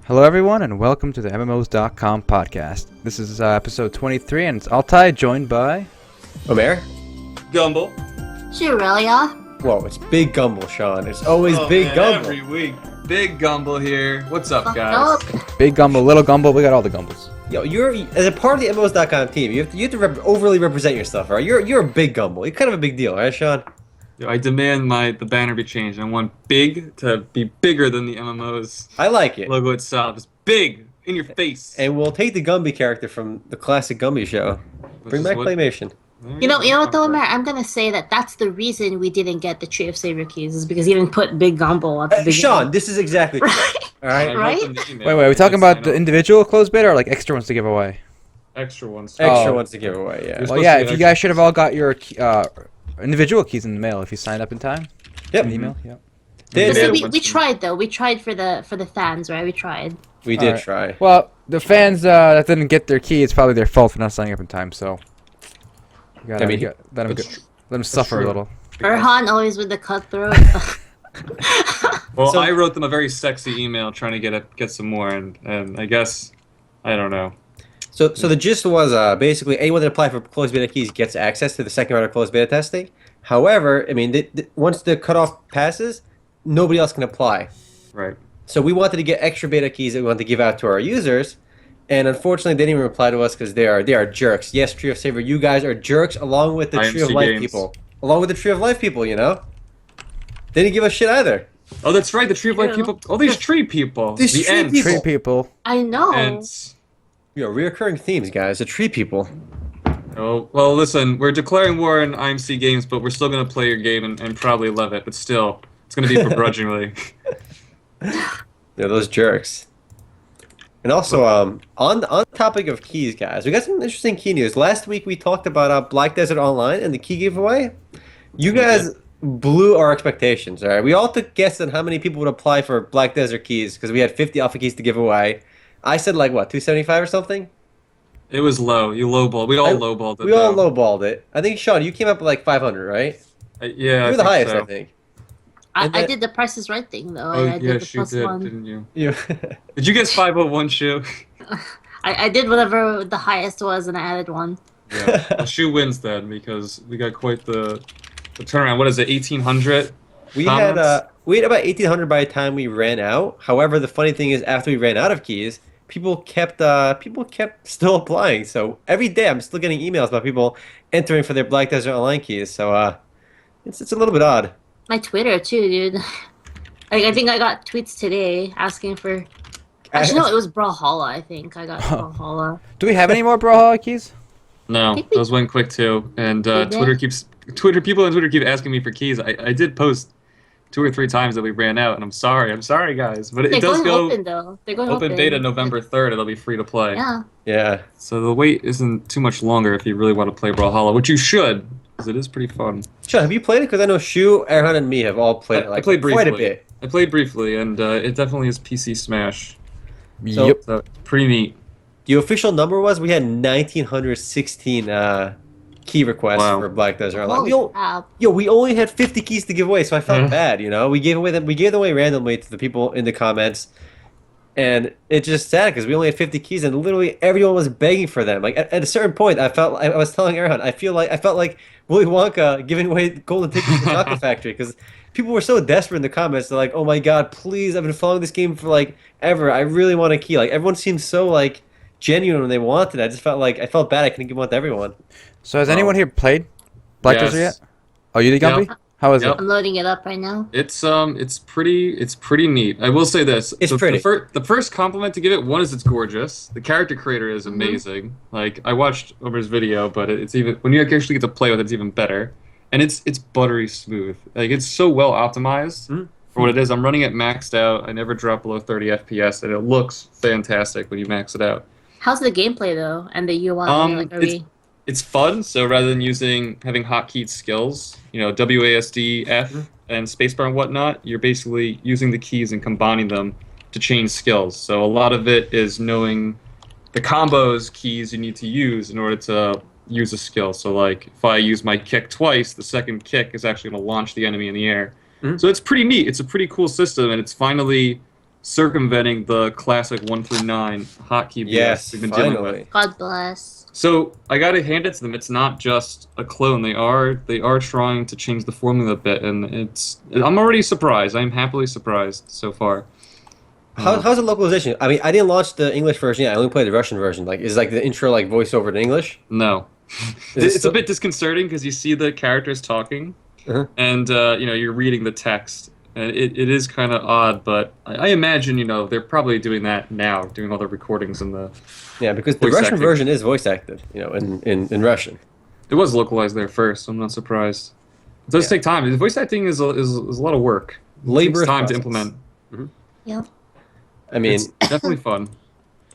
Hello everyone and welcome to the MMOs.com podcast. This is episode 23 and it's Altai joined by... Omer? Gumble. Aurelia. Whoa, it's Big Gumble, Sean. It's always Big Gumble. Every week. Big Gumble here. What's up, guys? Big Gumble, Little Gumble, we got all the Gumbles. Yo, you're as a part of the MMOs.com team, you have to overly represent yourself, right? You're a Big Gumble. You're kind of a big deal, right, Sean? Yo, I demand the banner be changed. I want big to be bigger than the MMOs. I like it. Logo itself. It's big in your face. And we'll take the Gumby character from the classic Gumby show. Bring back Claymation. You know what though, Omer? I'm gonna say that's the reason we didn't get the Tree of Savior keys is because you didn't put Big Gumble at the beginning. Sean, this is exactly true. All right? Right? Wait, are we talking about the individual closed beta or like extra ones to give away? Extra ones. Extra ones to give away, yeah. Well, yeah, if you guys should have all got your individual keys in the mail if you signed up in time. Yep. In the email, yep. We tried though. We tried for the fans, right? We tried. We did try. Well, the fans that didn't get their key, it's probably their fault for not signing up in time, so... let them suffer a little. Erhan always with the cutthroat. Well, so, I wrote them a very sexy email trying to get some more, and I guess, I don't know. So the gist was basically anyone that applied for closed beta keys gets access to the second round of closed beta testing. However, I mean, once the cutoff passes, nobody else can apply. Right. So we wanted to get extra beta keys that we wanted to give out to our users, and unfortunately, they didn't even reply to us because they are jerks. Yes, Tree of Savior, you guys are jerks, along with the Tree of Life people. Along with the Tree of Life people, you know? They didn't give us shit either. Oh, that's right, the Tree of Life people. All these tree people. These tree people. I know. Ents. Reoccurring themes, guys. The tree people. Oh, well, listen, we're declaring war on IMC games, but we're still going to play your game and probably love it, but still, it's going to be begrudgingly. Yeah, those jerks. And also, on the topic of keys, guys, we got some interesting key news. Last week, we talked about Black Desert Online and the key giveaway. You guys blew our expectations, all right? We all took guesses on how many people would apply for Black Desert keys because we had 50 alpha keys to give away. I said, like, what, 275 or something? It was low. You lowballed. We all lowballed it. We all lowballed it. I think, Sean, you came up with like 500, right? Yeah, you were the highest, so. I think. I did the Price is Right thing, though. Oh, I did the you did, +1. didn't you? Yeah. Did you guess 501, Shu? I did whatever the highest was, and I added one. Yeah, well, Shu wins then, because we got quite the turnaround. What is it, 1,800? We had about 1,800 by the time we ran out. However, the funny thing is, after we ran out of keys, people kept still applying. So every day I'm still getting emails about people entering for their Black Desert Online keys. So it's a little bit odd. My Twitter too, dude. I think I got tweets today asking for. Actually, no, it was Brawlhalla. I think I got Brawlhalla. Do we have any more Brawlhalla keys? No, those went quick too. And people on Twitter keep asking me for keys. I did post 2 or 3 times that we ran out, and I'm sorry guys, but it does go open though. They're going open beta November 3rd. It'll be free to play. Yeah. Yeah. So the wait isn't too much longer if you really want to play Brawlhalla, which you should, because it is pretty fun. Sean, have you played it? Because I know Shu, Erhan, and me have all played it. Like, I played briefly. Quite a bit. I played briefly, and it definitely is PC smash. Yep. So pretty neat. The official number was we had 1,916 key requests for Black Desert Online. We only had 50 keys to give away, so I felt bad. You know, we gave them away randomly to the people in the comments, and it's just sad because we only had 50 keys, and literally everyone was begging for them. Like at a certain point, I was telling Erhan, I felt like Willy Wonka giving away golden tickets to the Chocolate Factory because people were so desperate in the comments. They're like, "Oh my God, please! I've been following this game for like ever. I really want a key." Like everyone seemed so like genuine when they wanted it. I felt bad I couldn't give one to everyone. So has anyone here played Black Desert yet? Oh, you did, Gumby? Yep. How is it? I'm loading it up right now. It's pretty neat. I will say this. It's pretty. The first compliment to give it, one is it's gorgeous. The character creator is amazing. Like I watched Omer's video, but it's even when you actually get to play with it, it's even better. And it's buttery smooth. Like it's so well optimized for what it is. I'm running it maxed out. I never drop below 30 FPS, and it looks fantastic when you max it out. How's the gameplay though, and the UI? It's fun, so rather than having hotkeyed skills, you know, WASD, F, and spacebar and whatnot, you're basically using the keys and combining them to change skills. So a lot of it is knowing the combos keys you need to use in order to use a skill. So like if I use my kick twice, the second kick is actually going to launch the enemy in the air. So it's pretty neat. It's a pretty cool system, and it's finally circumventing the classic 1 through 9 hotkey BS we've been dealing with. God bless. So I gotta hand it to them. It's not just a clone. They are trying to change the formula a bit, and I'm already surprised. I'm happily surprised so far. How's the localization? I mean, I didn't launch the English version yet. I only played the Russian version. Like, is like the intro like voiceover in English? No. It's a bit disconcerting because you see the characters talking, and you're reading the text. And it is kind of odd, but I imagine they're probably doing that now, doing all the recordings and the because the Russian version is voice acted, in Russian. It was localized there first. So I'm not surprised. It does take time. The voice acting is a lot of work. Labor takes time process. to implement. Yep. I mean, it's definitely fun.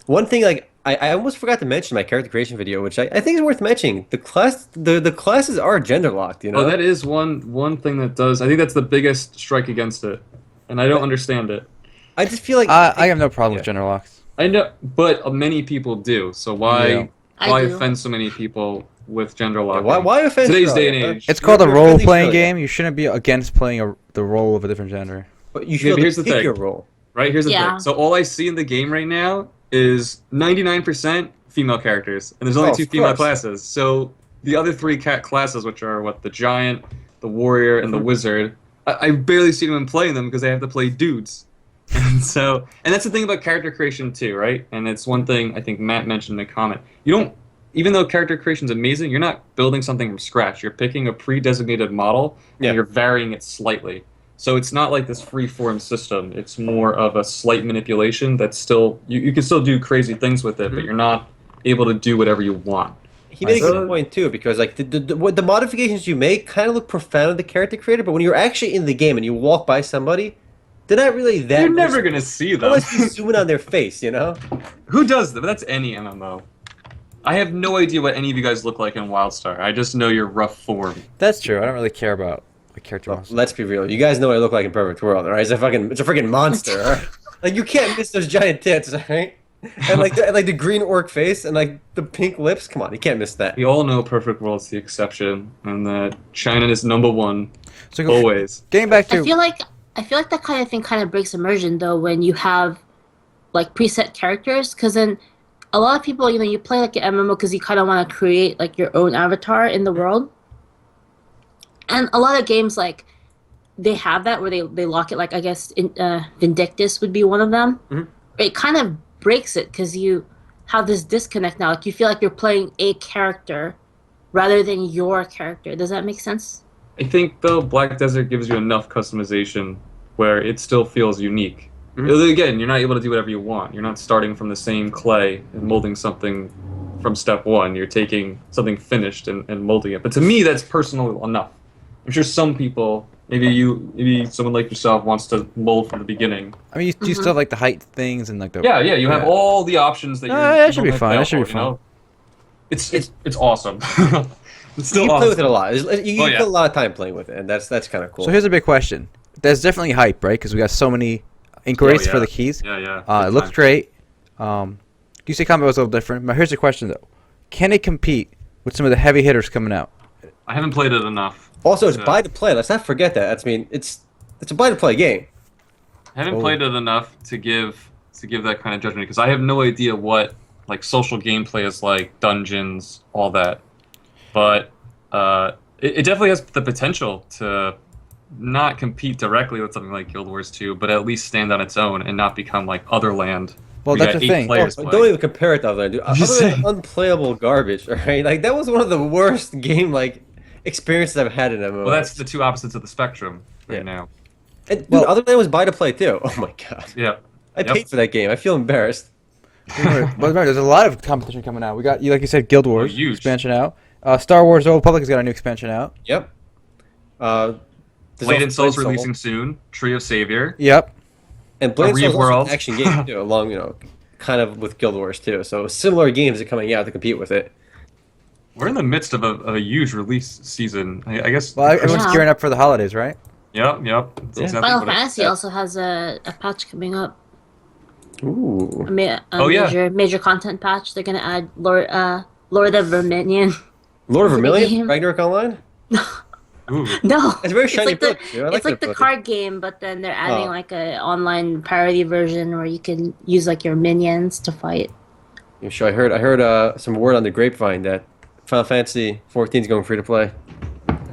One thing, like I almost forgot to mention my character creation video, which I think is worth mentioning. The classes are gender locked. Oh, that is one thing that does. I think that's the biggest strike against it, and I don't understand it. I just feel like I have no problem with gender locks. I know, but many people do. So why offend so many people with gender locking? Why offend today's day and age? It's called a role-playing game. You shouldn't be against playing the role of a different gender. But you should here's the pick thing. your role. Right, here's the thing. So all I see in the game right now is 99% female characters, and there's only 2 female classes. So the other 3 classes, which are the giant, the warrior, and the wizard, I barely see them playing them because they have to play dudes. And that's the thing about character creation too, right? And it's one thing I think Matt mentioned in the comment. You don't, even though character creation is amazing, you're not building something from scratch. You're picking a pre-designated model and you're varying it slightly. So it's not like this free-form system. It's more of a slight manipulation that's still... You can still do crazy things with it, but you're not able to do whatever you want. He made a good point, too, because like the modifications you make kind of look profound to the character creator, but when you're actually in the game and you walk by somebody, they're not really that... You're never going to see them. Unless you zoom in on their face, Who does that? That's any MMO. I have no idea what any of you guys look like in WildStar. I just know your rough form. That's true. I don't really care about... Let's be real. You guys know what I look like in Perfect World, right? It's a freaking monster. Right? Like you can't miss those giant tits, right? And like the green orc face and like the pink lips. Come on, you can't miss that. We all know Perfect World's the exception, and that China is #1. So always. Getting back to, I feel like that kind of thing kind of breaks immersion though when you have like preset characters, because then a lot of people you play like an MMO because you kind of want to create like your own avatar in the world. And a lot of games, like, they have that where they lock it, like, I guess Vindictus would be one of them. It kind of breaks it because you have this disconnect now. Like, you feel like you're playing a character rather than your character. Does that make sense? I think, though, Black Desert gives you enough customization where it still feels unique. Again, you're not able to do whatever you want. You're not starting from the same clay and molding something from step 1. You're taking something finished and molding it. But to me, that's personal enough. I'm sure some people, maybe someone like yourself wants to mold from the beginning. I mean, you still have like the height things and like the... Yeah, you have all the options that that should be fine. That should be fine. It's awesome. It's still you awesome. play with it a lot. You put a lot of time playing with it, and that's kind of cool. So here's a big question. There's definitely hype, right? Because we got so many inquiries for the keys. Yeah. It looks great. You say combat was a little different. But here's the question though: can it compete with some of the heavy hitters coming out? I haven't played it enough. Also, it's buy to play. Let's not forget that. It's a buy to play game. I haven't played it enough to give that kind of judgment because I have no idea what like social gameplay is like, dungeons, all that. But it definitely has the potential to not compete directly with something like Guild Wars 2, but at least stand on its own and not become like Otherland. Well, that's the thing. Don't even compare it to Otherland, dude. Otherland unplayable garbage, right? Like that was one of the worst game experiences I've had in MMO. Well, that's the 2 opposites of the spectrum right now. And, dude, Otherland was buy to play too. Oh my god. Yeah. I paid for that game. I feel embarrassed. But remember, there's a lot of competition coming out. We got, like you said, Guild Wars expansion out. Star Wars: The Old Republic has got a new expansion out. Yep. Blade and Soul's releasing soon. Tree of Savior. Yep. And Blade and Soul's also an action game too, along kind of with Guild Wars too. So similar games are coming out to compete with it. We're in the midst of a huge release season. I guess. Well, everyone's gearing up for the holidays, right? Yep. Exactly Final Fantasy also has a patch coming up. Ooh. Major content patch. They're gonna add Lord of Verminion. Lord of Vermilion? Ragnarok Online? Ooh. No, It's very shiny it's like books, dude. I like it's like their the books. card game, but then they're adding like a online parody version where you can use like your minions to fight. Yeah, sure. I heard some word on the grapevine that Final Fantasy 14 is going free to play.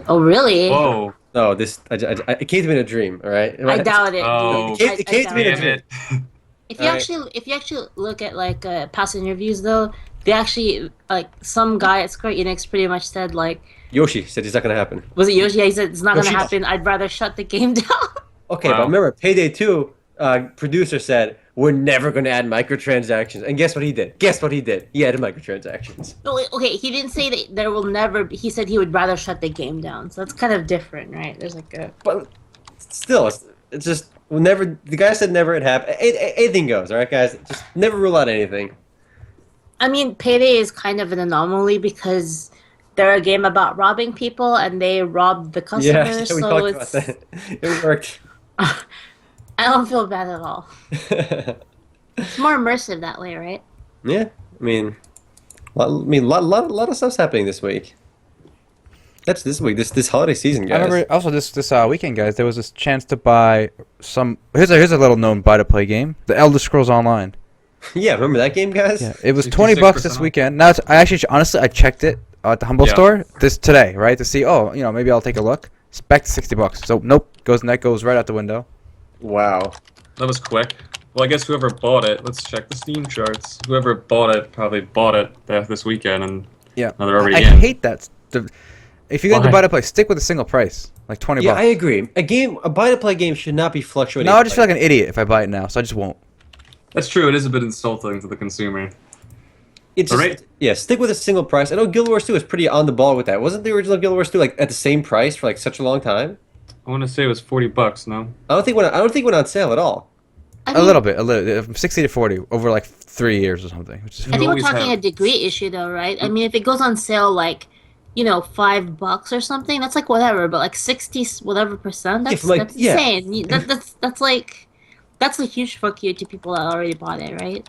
Oh, really? Whoa. No, it came to me in a dream. All right. I doubt it, Oh, dude. It came to me in a doubt dream. Damn it. If you Alright. if you actually look at like past interviews though, they actually like some guy at Square Enix pretty much said like, Yoshi said it's not going to happen. was it Yoshi? Yeah, he said it's not gonna Yoshida. happen. I'd rather shut the game down. Okay, Wow. but remember, Payday 2 producer said, we're never going to add microtransactions. And guess what he did? Guess what he did? He added microtransactions. No, okay, he didn't say that there will never be. He said he would rather shut the game down. So that's kind of different, right? There's like a... But still, it's just, we'll never, the guy said never it happened. Anything goes, all right, guys? Just never rule out anything. I mean, Payday is kind of an anomaly because they're a game about robbing people and they robbed the customers, Yeah, we so talked it's... about that. It worked. I don't feel bad at all. It's more immersive that way, right? Yeah, I mean, lot of stuff's happening this week. That's this week, this holiday season, I guys. remember also this weekend, guys. There was this chance to buy some. Here's a little known buy to play game, The Elder Scrolls Online. Yeah, remember that game, guys? Yeah, it was $20 this 66% weekend. Now I actually honestly I checked it at the Humble Yeah. store today, right, to see. Oh, maybe I'll take a look. It's back to $60. So nope, goes right out the window. Wow. That was quick. Well, I guess whoever bought it, let's check the Steam charts. Whoever bought it probably bought it this weekend, and Yeah, now they're already I in. hate that. If you're going to Why? buy to play, stick with a single price, like $20. Yeah, I agree. A buy-to-play game should not be fluctuating. No, I just feel like an idiot if I buy it now, so I just won't. That's true. It is a bit insulting to the consumer. It's just, Alright. yeah, stick with a single price. I know Guild Wars 2 was pretty on the ball with that. Wasn't the original Guild Wars 2 like at the same price for like such a long time? I want to say it was $40. No. I don't think it went on sale at all. I A mean, little bit, from 60 to 40 over like 3 years or something. Which is I think we're always talking have- a degree issue though, right? I mean, if it goes on sale like, $5 or something, that's like whatever. But like 60 whatever percent, that's from, like, that's yeah. insane. That's a huge fuck you to people that already bought it, right?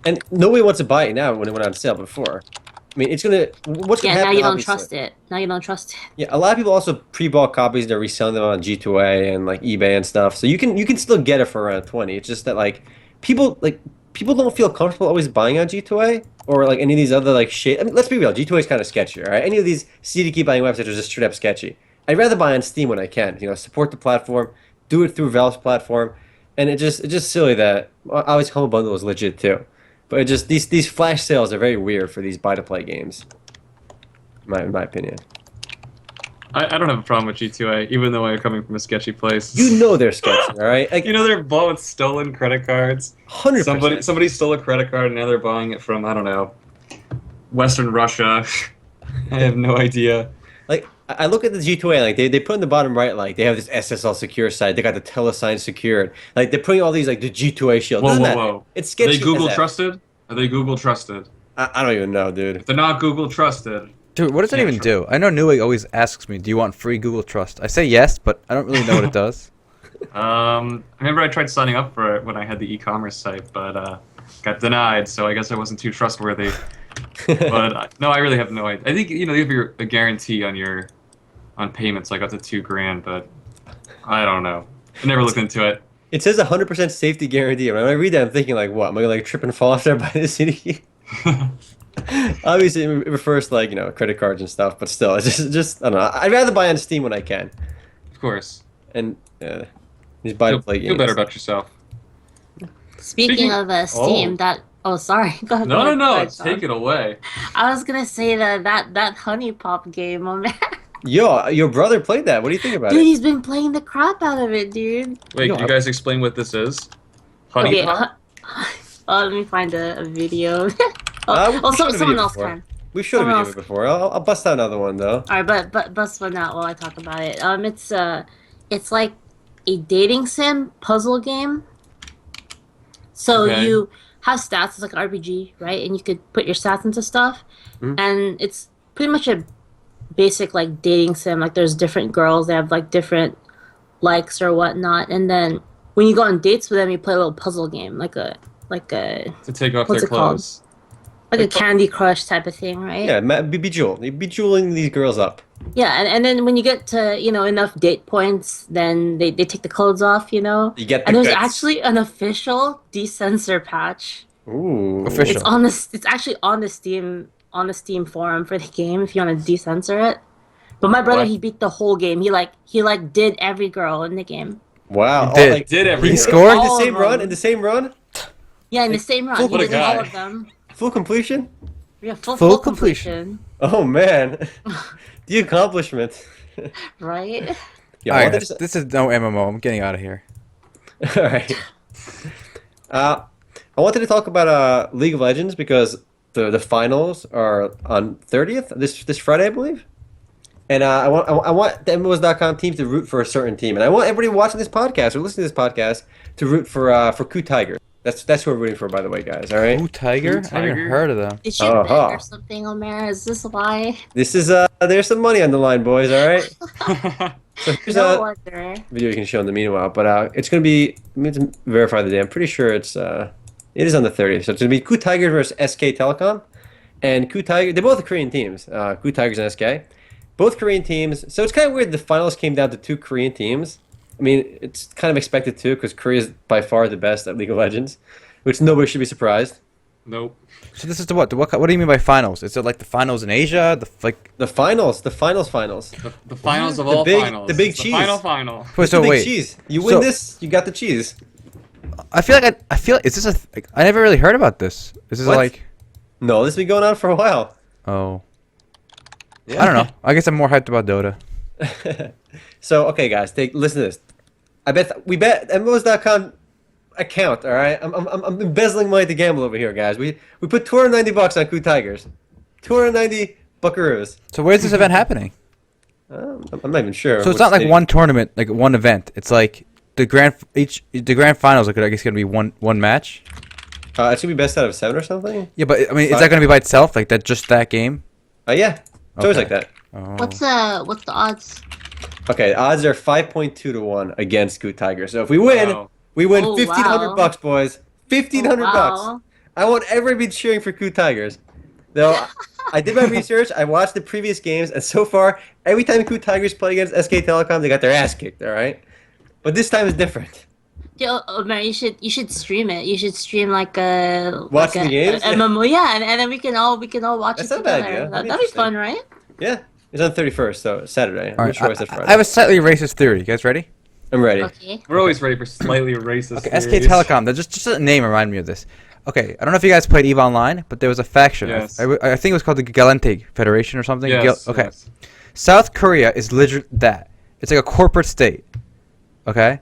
And nobody wants to buy it now when it went on sale before. I mean, what's gonna Yeah, happen? now you don't obviously? trust it. Now you don't trust it. Yeah, a lot of people also pre-bought copies. They're reselling them on G2A and like eBay and stuff. So you can still get it for around 20. It's just that people don't feel comfortable always buying on G2A or like any of these other like shit. I mean, let's be real. G2A is kind of sketchy, all right? Any of these CD key buying websites are just straight up sketchy. I'd rather buy on Steam when I can. Support the platform, do it through Valve's platform, and it's just silly that obviously Humble Bundle is legit too. But it just these flash sales are very weird for these buy-to-play games. In my opinion. I don't have a problem with G2A, even though I'm coming from a sketchy place. They're sketchy, all right? Like, They're bought with stolen credit cards. 100%. Somebody stole a credit card, and now they're buying it from, I don't know, Western Russia. I have no idea. Like, I look at the G2A, like, they put in the bottom right, like, they have this SSL secure site, they got the telesign secured. Like, they're putting all these, like, the G2A shield. Whoa, Doesn't whoa, matter. whoa. It's Are sketchy. they Google as F. trusted? Are they Google trusted? I don't even know, dude. If they're not Google trusted, Dude, what does that Yeah, even sure. do? I know Newegg always asks me, do you want free Google Trust? I say yes, but I don't really know what it does. I remember I tried signing up for it when I had the e-commerce site, but got denied. So I guess I wasn't too trustworthy. But no, I really have no idea. I think you have a guarantee on payments like up to $2,000, but I don't know. I never looked into it. It says 100% safety guarantee. When I read that, I'm thinking, like, what? Am I going to, like, trip and fall after I buy the CD? Obviously, it refers to, like, credit cards and stuff, but still, it's just I don't know. I'd rather buy on Steam when I can. Of course. And these buy-to-play games. Feel better about yourself. Speaking of Steam, sorry. Go ahead. No, go ahead, take it away. I was gonna say that Honeypop game, oh man. Yo, your brother played that. What do you think about Dude, it? he's been playing the crap out of it, dude. Wait, No, can you guys explain what this is? Honeypop? Let me find a video. we showed a someone video else before. can. We've showed a Someone video of it before. I'll bust out another one, though. Alright, but bust one out while I talk about it. It's like a dating sim puzzle game. So Okay. you have stats, it's like an RPG, right? And you could put your stats into stuff. Mhm. And it's pretty much a basic like dating sim. Like there's different girls, they have like different likes or whatnot. And then when you go on dates with them, you play a little puzzle game, like a To take off What's their it called? clothes. Like a Candy Crush type of thing, right? Yeah, bejewel. You're bejeweling these girls up. Yeah, and then when you get to, enough date points, then they take the clothes off, You get the And there's goods. actually an official decensor patch. Ooh. Official. It's actually on the Steam forum for the game if you want to decensor it. But my brother, he beat the whole game. He did every girl in the game. Wow. He did. Like, Did everything. He scored? in the All same of run? them. In the same run? Yeah, in the same run. What He a did all guy. of them. Full completion? Yeah, Full full completion. completion. Oh, man. The accomplishment. Right? Yeah, All I right, wanted guys, this is no MMO. I'm getting out of here. All right. I wanted to talk about League of Legends because the finals are on 30th, this Friday, I believe. And I want the MMOs.com team to root for a certain team, and I want everybody watching this podcast or listening to this podcast to root for Coup Tiger. That's who we're rooting for, by the way, guys. All right. Ooh, Tiger? Ooh, I haven't even Tiger? heard of them. Did you bet or something, Omer? Is this why? This is there's some money on the line, boys. All right. So here's No a wonder. video you can show in the meanwhile, but it's gonna be. Let me just verify the day. I'm pretty sure it is on the 30th. So it's gonna be Coup Tiger versus SK Telecom, and Coup Tiger. They're both Korean teams. Coup Tigers and SK, both Korean teams. So it's kind of weird. The finals came down to two Korean teams. I mean, it's kind of expected too, because Korea is by far the best at League of Legends, which nobody should be surprised. Nope. So this is the what? What do you mean by finals? Is it like the finals in Asia? The finals. The finals of The all big- finals. the big It's cheese. Final. Wait, It's so the big wait. cheese. You win So- this, you got the cheese. I feel is this I never really heard about this. Is this What? like No, this has been going on for a while. oh Yeah. I don't know. I guess I'm more hyped about Dota. So, okay, guys, listen to this. We bet MMOs.com account. All right, I'm embezzling money to gamble over here, guys. We put $290 on Coup Tigers, 290 buckaroos. So where's this event happening? I'm not even sure. So it's what not like state. one tournament, like one event. It's like the grand finals. Like I guess gonna be one match. It's gonna be best out of 7 or something. Yeah, but I mean, is Five. that gonna be by itself? Like that, just that game? Yeah, it's always Okay. like that. Oh. What's the odds? Okay, odds are 5.2 to 1 against Coup Tigers. So if we win, Wow. we win Oh, 1,500 wow. bucks, boys. 1,500 bucks. Wow. I want everybody cheering for Coup Tigers. Though I did my research, I watched the previous games, and so far, every time Coup Tigers play against SK Telecom, they got their ass kicked. All right, but this time is different. Yo, Omer, you should stream it. You should stream like a Watching like the games? a MMO, yeah, and then we can all watch That's it not a bad together. idea. That'd be That'd be interesting. fun, right? Yeah, it's on 31st, so Saturday. I'm All not right, sure I said Friday. I have a slightly racist theory. You guys ready? I'm ready. Okay. We're always ready for slightly racist. Okay, SK theories. Telecom. That just a name reminded me of this. Okay, I don't know if you guys played EVE Online, but there was a faction. Yes. I think it was called the Galente Federation or something. Yes, Okay. yes. South Korea is literally that. It's like a corporate state. Okay?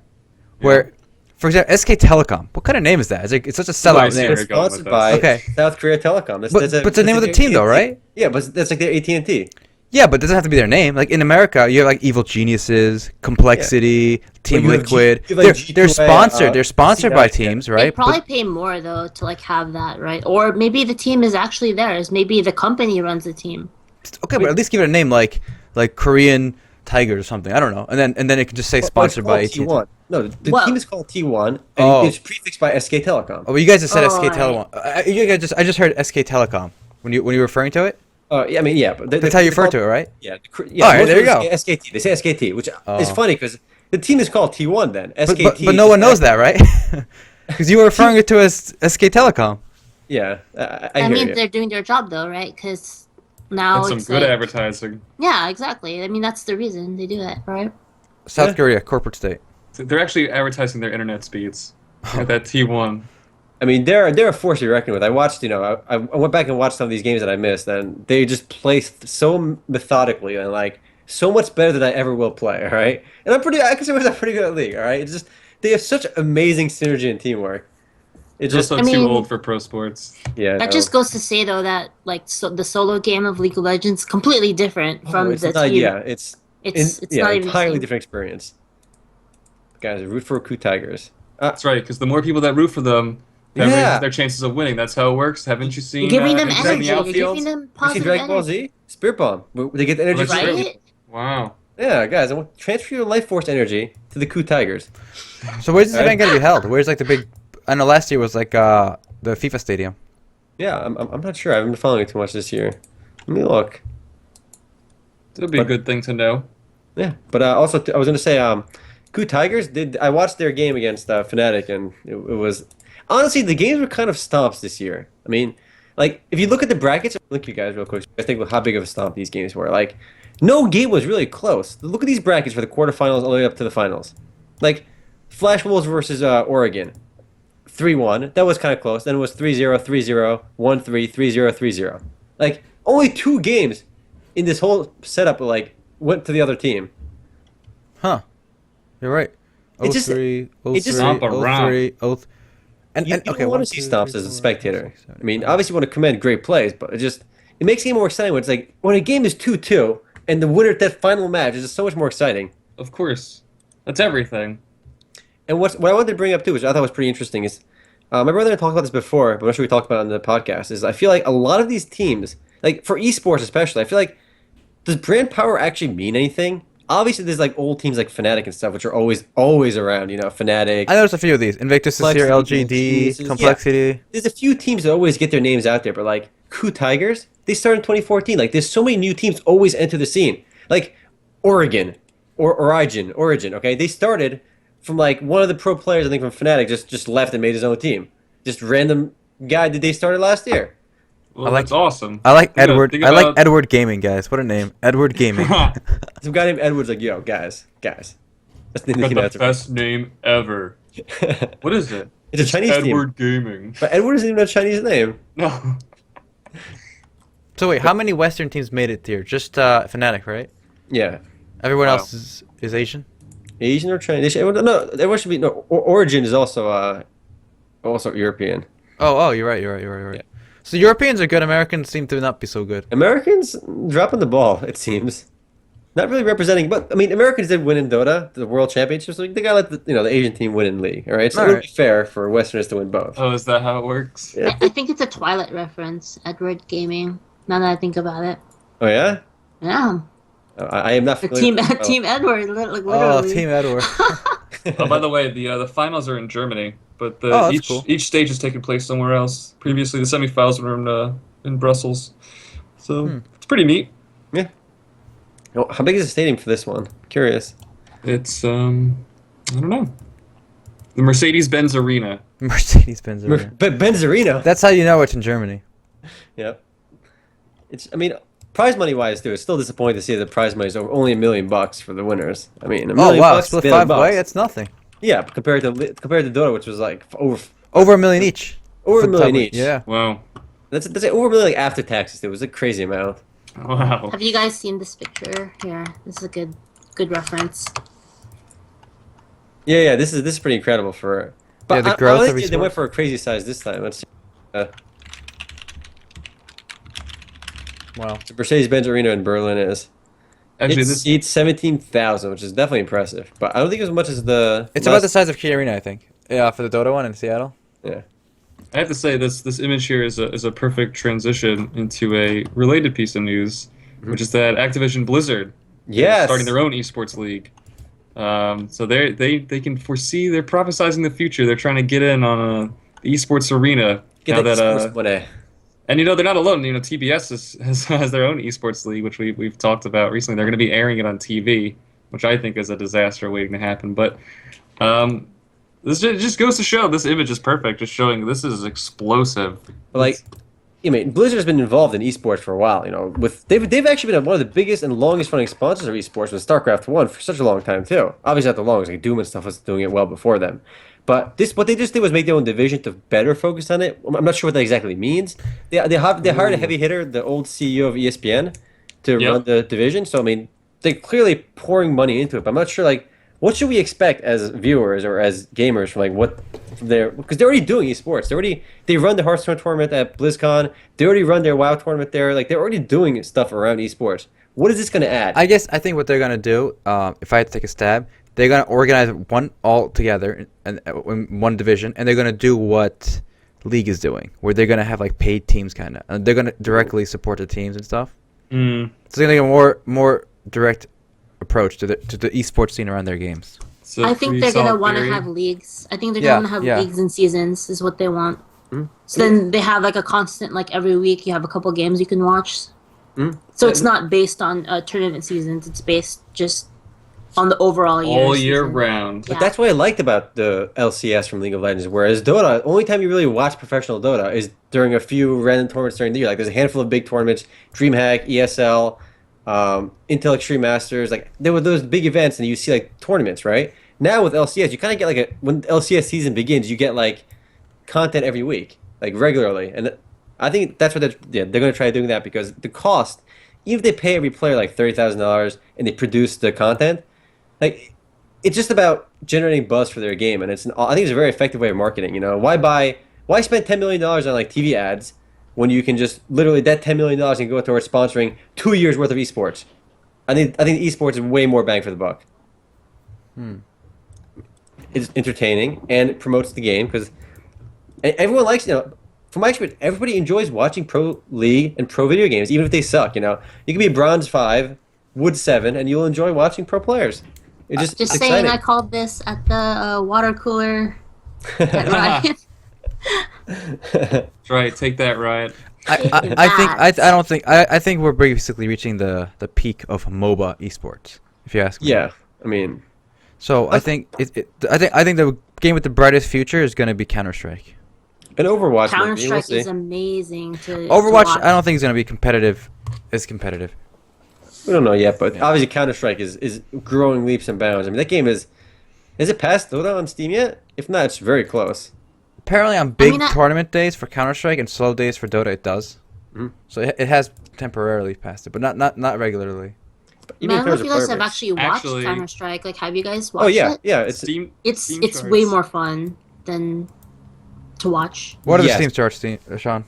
Where, for example, SK Telecom. What kind of name is that? It's such a Oh, I sellout see name. where It's you're going with sponsored this. by Okay. South Korea Telecom. That's, But that's it's the name of the their team, though, AT&T. right? Yeah, but that's like their AT&T. Yeah, but it doesn't have to be their name. Like in America, you have like Evil Geniuses, Complexity, Team you have Liquid. you have, like, They're G2A, sponsored. They're sponsored by CI, yeah. teams, They right? probably But- pay more though to like have that, right? Or maybe the team is actually theirs. Maybe the company runs the team. okay, but at least give it a name like Korean Tigers or something. I don't know. And then it can just say sponsored by It's AT&T. called T1. No, the Well- team is called T1, and Oh. it's prefixed by SK Telecom. Oh, well, you guys just said Oh, SK right. Telecom. I just heard SK Telecom when you were referring to it. Yeah, I mean, yeah, but That's how you refer to it, right? Yeah, All right, most there you people go. say SKT. They say SKT, which is Oh. funny because the team is called T1. Then SKT. But no one knows that, right? Because you were referring it to as SK Telecom. Yeah, I That hear means you. they're doing their job though, right? Because now And some it's good like, advertising. yeah, exactly. I mean, that's the reason they do it, right? South Yeah. Korea, corporate state. So they're actually advertising their internet speeds at that T1. I mean, they're a force to be reckoned with. I watched, I went back and watched some of these games that I missed, and they just play so methodically and like so much better than I ever will play. All right, and I consider myself pretty good at League. All right, it's just they have such amazing synergy and teamwork. It's They're just also I mean- too old for pro sports. yeah. That just goes to say though that like the solo game of League of Legends is completely different from it's the not, team. yeah, it's It's not even the entirely same. different experience. Guys, root for Coup Tigers. That's right, because the more people that root for them, that Yeah. raises their chances of winning. That's how it works. Haven't you seen? You're giving them Inside energy. the You're outfield? giving them You see positive Dragon Ball energy. Z? Spirit Bomb. Where they get the energy. Oh, that's from- true. Right? Wow. Yeah, guys, I want transfer your life force energy to the Coup Tigers. So where's this Right. event going to be held? Where's like the big? I know last year was like the FIFA stadium. Yeah, I'm not sure. I haven't been following it too much this year. Let me look. It'll be a But good thing to know. yeah, but also I was gonna say, Coup Tigers did. I watched their game against Fnatic, and it was honestly the games were kind of stomps this year. I mean, like if you look at the brackets, look at you guys real quick. So you guys think how big of a stomp these games were. Like, no game was really close. Look at these brackets for the quarterfinals all the way up to the finals. Like, Flash Wolves versus Oregon, 3-1. That was kind of close. Then it was 3-0, 3-0, 1-3, 3-0, 3-0. Like only two games in this whole setup like went to the other team. Huh. You're right. It just- 03, it just- Stomp around. 03, 03. And You okay, don't want 1, to see 2, stomps 3, as a 4, spectator. 5, 6, 7, I mean, 8. obviously you want to commend great plays, but it makes the game more exciting when it's like when a game is 2-2 and the winner at that final match is just so much more exciting. Of course. That's everything. And what I wanted to bring up too, which I thought was pretty interesting, is my brother and I talked about this before, but I'm not sure we talked about it on the podcast. Is I feel like a lot of these teams, like for esports especially, I feel like does brand power actually mean anything? Obviously, there's like old teams like Fnatic and stuff, which are always around. You know, Fnatic. I noticed a few of these. Invictus is here, LGD, Yeah. Complexity. There's a few teams that always get their names out there, but like Coup Tigers, they started in 2014. Like, there's so many new teams always enter the scene. Like Oregon or Origin. Okay, they started from like one of the pro players, I think from Fnatic, just left and made his own team. Just random guy that they started last year. Well, like- that's awesome. I like Think Edward. think I like about- Edward Gaming, guys. What a name, Edward Gaming. Some guy named Edward's like, yo, guys. That's the name Got you the can answer. best name ever. What is it? It's a Chinese team. Edward Gaming. But Edward isn't even a Chinese name. No. So wait, how many Western teams made it here? Just Fnatic, right? Yeah. Everyone Wow. else is Asian. Asian or Chinese? No, everyone should be. No, Origin is also European. Oh, you're right. Yeah. So Europeans are good. Americans seem to not be so good. Americans dropping the ball, it seems. Not really representing, but I mean, Americans did win in Dota, the World Championships. Like, they gotta let the Asian team win in League, all right? So it would Alright. be fair for Westerners to win both. Oh, is that how it works? Yeah. I think it's a Twilight reference, Edward Gaming. Now that I think about it. Oh yeah, Yeah. I am not The familiar. team, with Team Edward, like Oh, literally. Team Edward. Oh, by the way, the finals are in Germany, but Oh, that's each cool. each stage is taking place somewhere else. Previously, the semifinals were in Brussels, so it's pretty neat. Yeah. Oh, how big is the stadium for this one? Curious. It's I don't know, the Mercedes-Benz Arena. Mercedes-Benz. Arena. But Benzarino. That's how you know it's in Germany. Yeah. I mean, prize money wise, too, it's still disappointing to see that prize money is only $1 million for the winners. I mean, $1 Oh million wow, bucks, split $1 million 5 away. bucks. That's nothing. Yeah, compared to Dota, which was like over Over $1 million each. over For $1 the million top- each. Yeah. Wow, That's over $1 million like after taxes. It was a crazy amount. wow. Have you guys seen this picture? Here, this is a good reference. Yeah. This is pretty incredible for. But Yeah, the I growth like of they went esports. for a crazy size this time. Let's see. Wow. The Mercedes-Benz Arena in Berlin is. Actually, It this seats 17,000, which is definitely impressive. But I don't think as much as the. It's about the size of Key Arena, I think. Yeah, for the Dota one in Seattle. Yeah. I have to say this image here is a perfect transition into a related piece of news, which is that Activision Blizzard is Yes. starting their own esports league. So they can foresee, they're prophesizing the future. They're trying to get in on the esports arena. Get now that that, esports money. and they're not alone. TBS has their own esports league, which we've talked about recently. They're going to be airing it on TV, which I think is a disaster waiting to happen. But this just goes to show this image is perfect, just showing this is explosive. But like, I mean, Blizzard has been involved in esports for a while. They've actually been one of the biggest and longest running sponsors of esports with StarCraft 1 for such a long time too. Obviously not the longest. Like Doom and stuff was doing it well before them. But what they just did was make their own division to better focus on it. I'm not sure what that exactly means. They hired a heavy hitter, the old CEO of ESPN, to Yep. run the division. So I mean, they're clearly pouring money into it. But I'm not sure like what should we expect as viewers or as gamers from because they're already doing esports. They run the Hearthstone tournament at BlizzCon. They already run their WoW tournament there. Like they're already doing stuff around esports. What is this going to add? I think what they're gonna do, if I had to take a stab, they're gonna organize one all together in one division, and they're gonna do what League is doing, where they're gonna have like paid teams, kind of, and they're gonna directly support the teams and stuff. Mm. So they're gonna get a more direct approach to the esports scene around their games. So I think pretty they're gonna solid want to theory. have leagues. I think they're Yeah, gonna have yeah. leagues and seasons is what they want. So then they have like a constant, like every week you have a couple games you can watch. So it's not based on tournament seasons. It's based just on the overall year. All year season. round. But that's what I liked about the LCS from League of Legends. Whereas Dota, only time you really watch professional Dota is during a few random tournaments during the year. Like there's a handful of big tournaments, DreamHack, ESL, Intel Extreme Masters. Like there were those big events, and you see like tournaments, right? Now with LCS, you kind of get like when LCS season begins, you get like content every week, like regularly, and I think that's what they're going to try doing that because the cost, even if they pay every player like $30,000 and they produce the content, like it's just about generating buzz for their game, and I think it's a very effective way of marketing. You know, why spend $10 million on like TV ads when you can just literally that $10 million can go towards sponsoring 2 years worth of esports? I think esports is way more bang for the buck. It's entertaining and it promotes the game because everyone likes, from my experience, everybody enjoys watching pro league and pro video games, even if they suck. You can be bronze 5, wood 7, and you'll enjoy watching pro players. It's saying, exciting. I called this at the water cooler at Riot. That's right. Take that, Riot. I think we're basically reaching the peak of MOBA esports. If you ask me. Yeah, I mean. So I think I think the game with the brightest future is going to be Counter-Strike. And Overwatch. Counter-Strike is amazing to Overwatch. watch. I don't think is going to be competitive. It's competitive. We don't know yet, but obviously Counter-Strike is growing leaps and bounds. I mean, that game is it past Dota on Steam yet? If not, it's very close. Apparently on big tournament days for Counter-Strike and slow days for Dota, it does. So it has temporarily passed it, but not regularly. I don't know if you guys have actually watched Counter-Strike. Like, have you guys watched it? Yeah. It's way more fun than to watch. What are the Steam charts, Sean?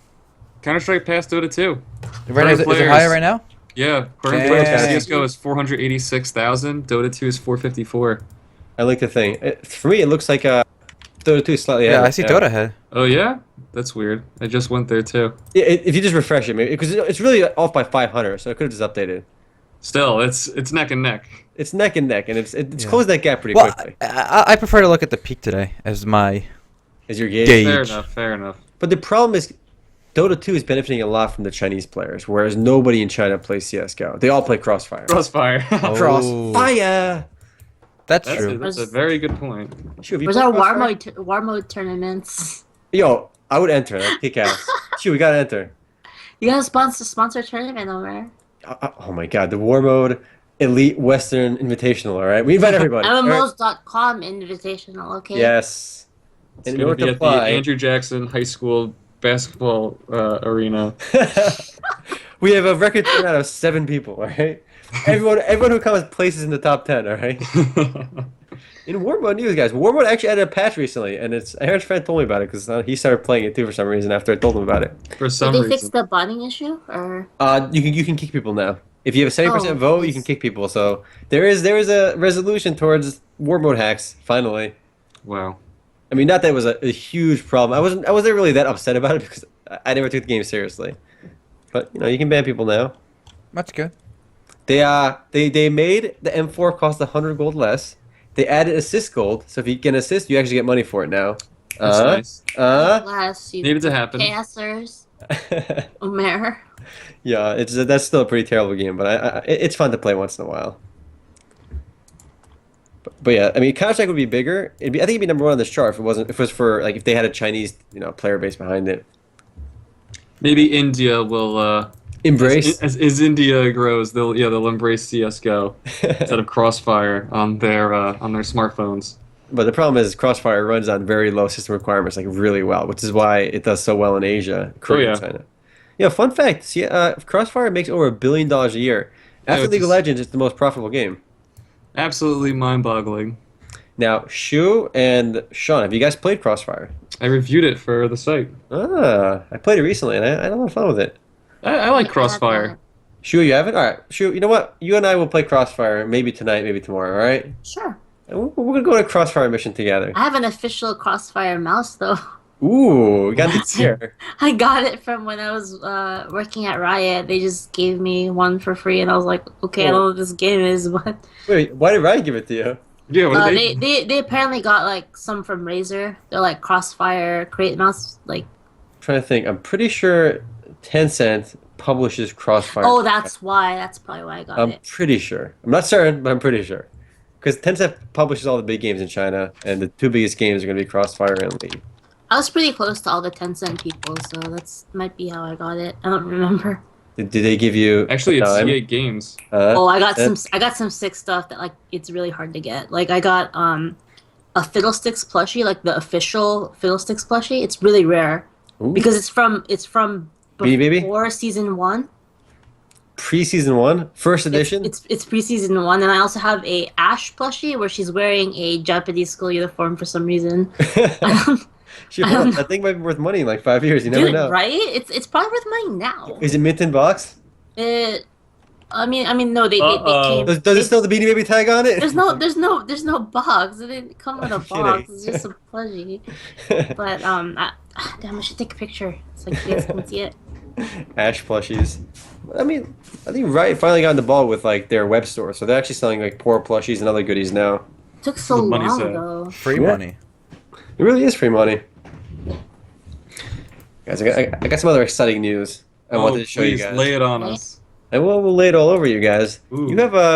Counter-Strike passed Dota 2. Right, is it higher right now? Yeah, current players for CS:GO is 486,000. Dota 2 is 454. I like the thing. For me, it looks like Dota 2 is slightly ahead. Yeah, I see Dota ahead. Oh yeah, that's weird. I just went there too. If you just refresh it, maybe because it's really off by 500, so I could have just updated. Still, it's neck and neck. It's neck and neck, and it's closed that gap pretty quickly. I prefer to look at the peak today as your gauge. Fair enough. But the problem is, Dota 2 is benefiting a lot from the Chinese players, whereas nobody in China plays CS:GO. They all play Crossfire. Crossfire. Crossfire. That's true. That's a very good point. Where's our war mode tournaments? Yo, I would enter. That'd kick ass. Shoot, we gotta enter. You gotta sponsor a tournament over. Oh my god, the War Mode Elite Western Invitational, alright? We invite everybody. MMOs.com Invitational, okay? Yes. It's going to be at the Andrew Jackson High School basketball arena. We have a record turnout of 7 people, alright? Everyone who comes places in the top 10, alright? In War Mode news, guys, War Mode actually added a patch recently, and Aaron's friend told me about it because he started playing it too for some reason after I told him about it. For some reason. Did they fix the bonding issue, or? You can kick people now. If you have a 70% vote, you can kick people. So there is a resolution towards War Mode hacks finally. Wow. I mean, not that it was a huge problem. I wasn't really that upset about it because I never took the game seriously. But you can ban people now. That's good. They made the M4 cost 100 gold less. They added assist gold, so if you can assist, you actually get money for it now. That's nice. Less, needed to happen. Chaosers. Omer. Yeah, that's still a pretty terrible game, but it's fun to play once in a while. But yeah, I mean, Counter-Strike would be bigger. I think it'd be number 1 on this chart if it was for if they had a Chinese player base behind it. Maybe India will embrace as India grows. They'll embrace CS:GO instead of Crossfire on their smartphones. But the problem is Crossfire runs on very low system requirements, like really well, which is why it does so well in Asia, Korea, and China. Yeah, fun fact: Crossfire makes over $1 billion a year. After League of Legends, it's the most profitable game. Absolutely mind-boggling. Now, Shu and Sean, have you guys played Crossfire? I reviewed it for the site. I played it recently, and I had a lot of fun with it. I like Crossfire. Shu, you haven't? All right, Shu, you know what? You and I will play Crossfire maybe tonight, maybe tomorrow, all right? Sure. And we're going to go on a Crossfire mission together. I have an official Crossfire mouse, though. Ooh, we got it here. I got it from when I was working at Riot. They just gave me one for free, and I was like, okay, I don't know what this game is, but... Wait, why did Riot give it to you? Yeah, what they apparently got, like, some from Razer. They're like Crossfire, Create Mouse, like, trying to think. I'm pretty sure Tencent publishes Crossfire. Oh, that's why. That's probably why I got I'm it. pretty sure. I'm not certain, but I'm pretty sure. Because Tencent publishes all the big games in China, and the 2 biggest games are going to be Crossfire and League. I was pretty close to all the Tencent people, so that's might be how I got it. I don't remember. Did they give you Actually, it's time? EA Games. Oh, I got some sick stuff that like it's really hard to get. Like I got a Fiddlesticks plushie, like the official Fiddlesticks plushie. It's really rare because it's from Beanie Baby? before season 1. Pre-season 1? First edition? It's pre-season 1, and I also have a Ash plushie where she's wearing a Japanese school uniform for some reason. That thing might be worth money in like 5 years. You never know. Right? It's probably worth money now. Is it mint in box? I mean, no, they came. Does it still have the Beanie Baby tag on it? There's no box. It didn't come with a box. It's just a plushie. But damn, I should take a picture so you guys can see it. Ash plushies. I mean, I think Riot finally got on the ball with like their web store, so they're actually selling like poor plushies and other goodies now. It took so The money's long there. though. Free money. It really is free money. Guys, I got some other exciting news I wanted to show you please guys. lay it on us. And we'll lay it all over you guys. Ooh.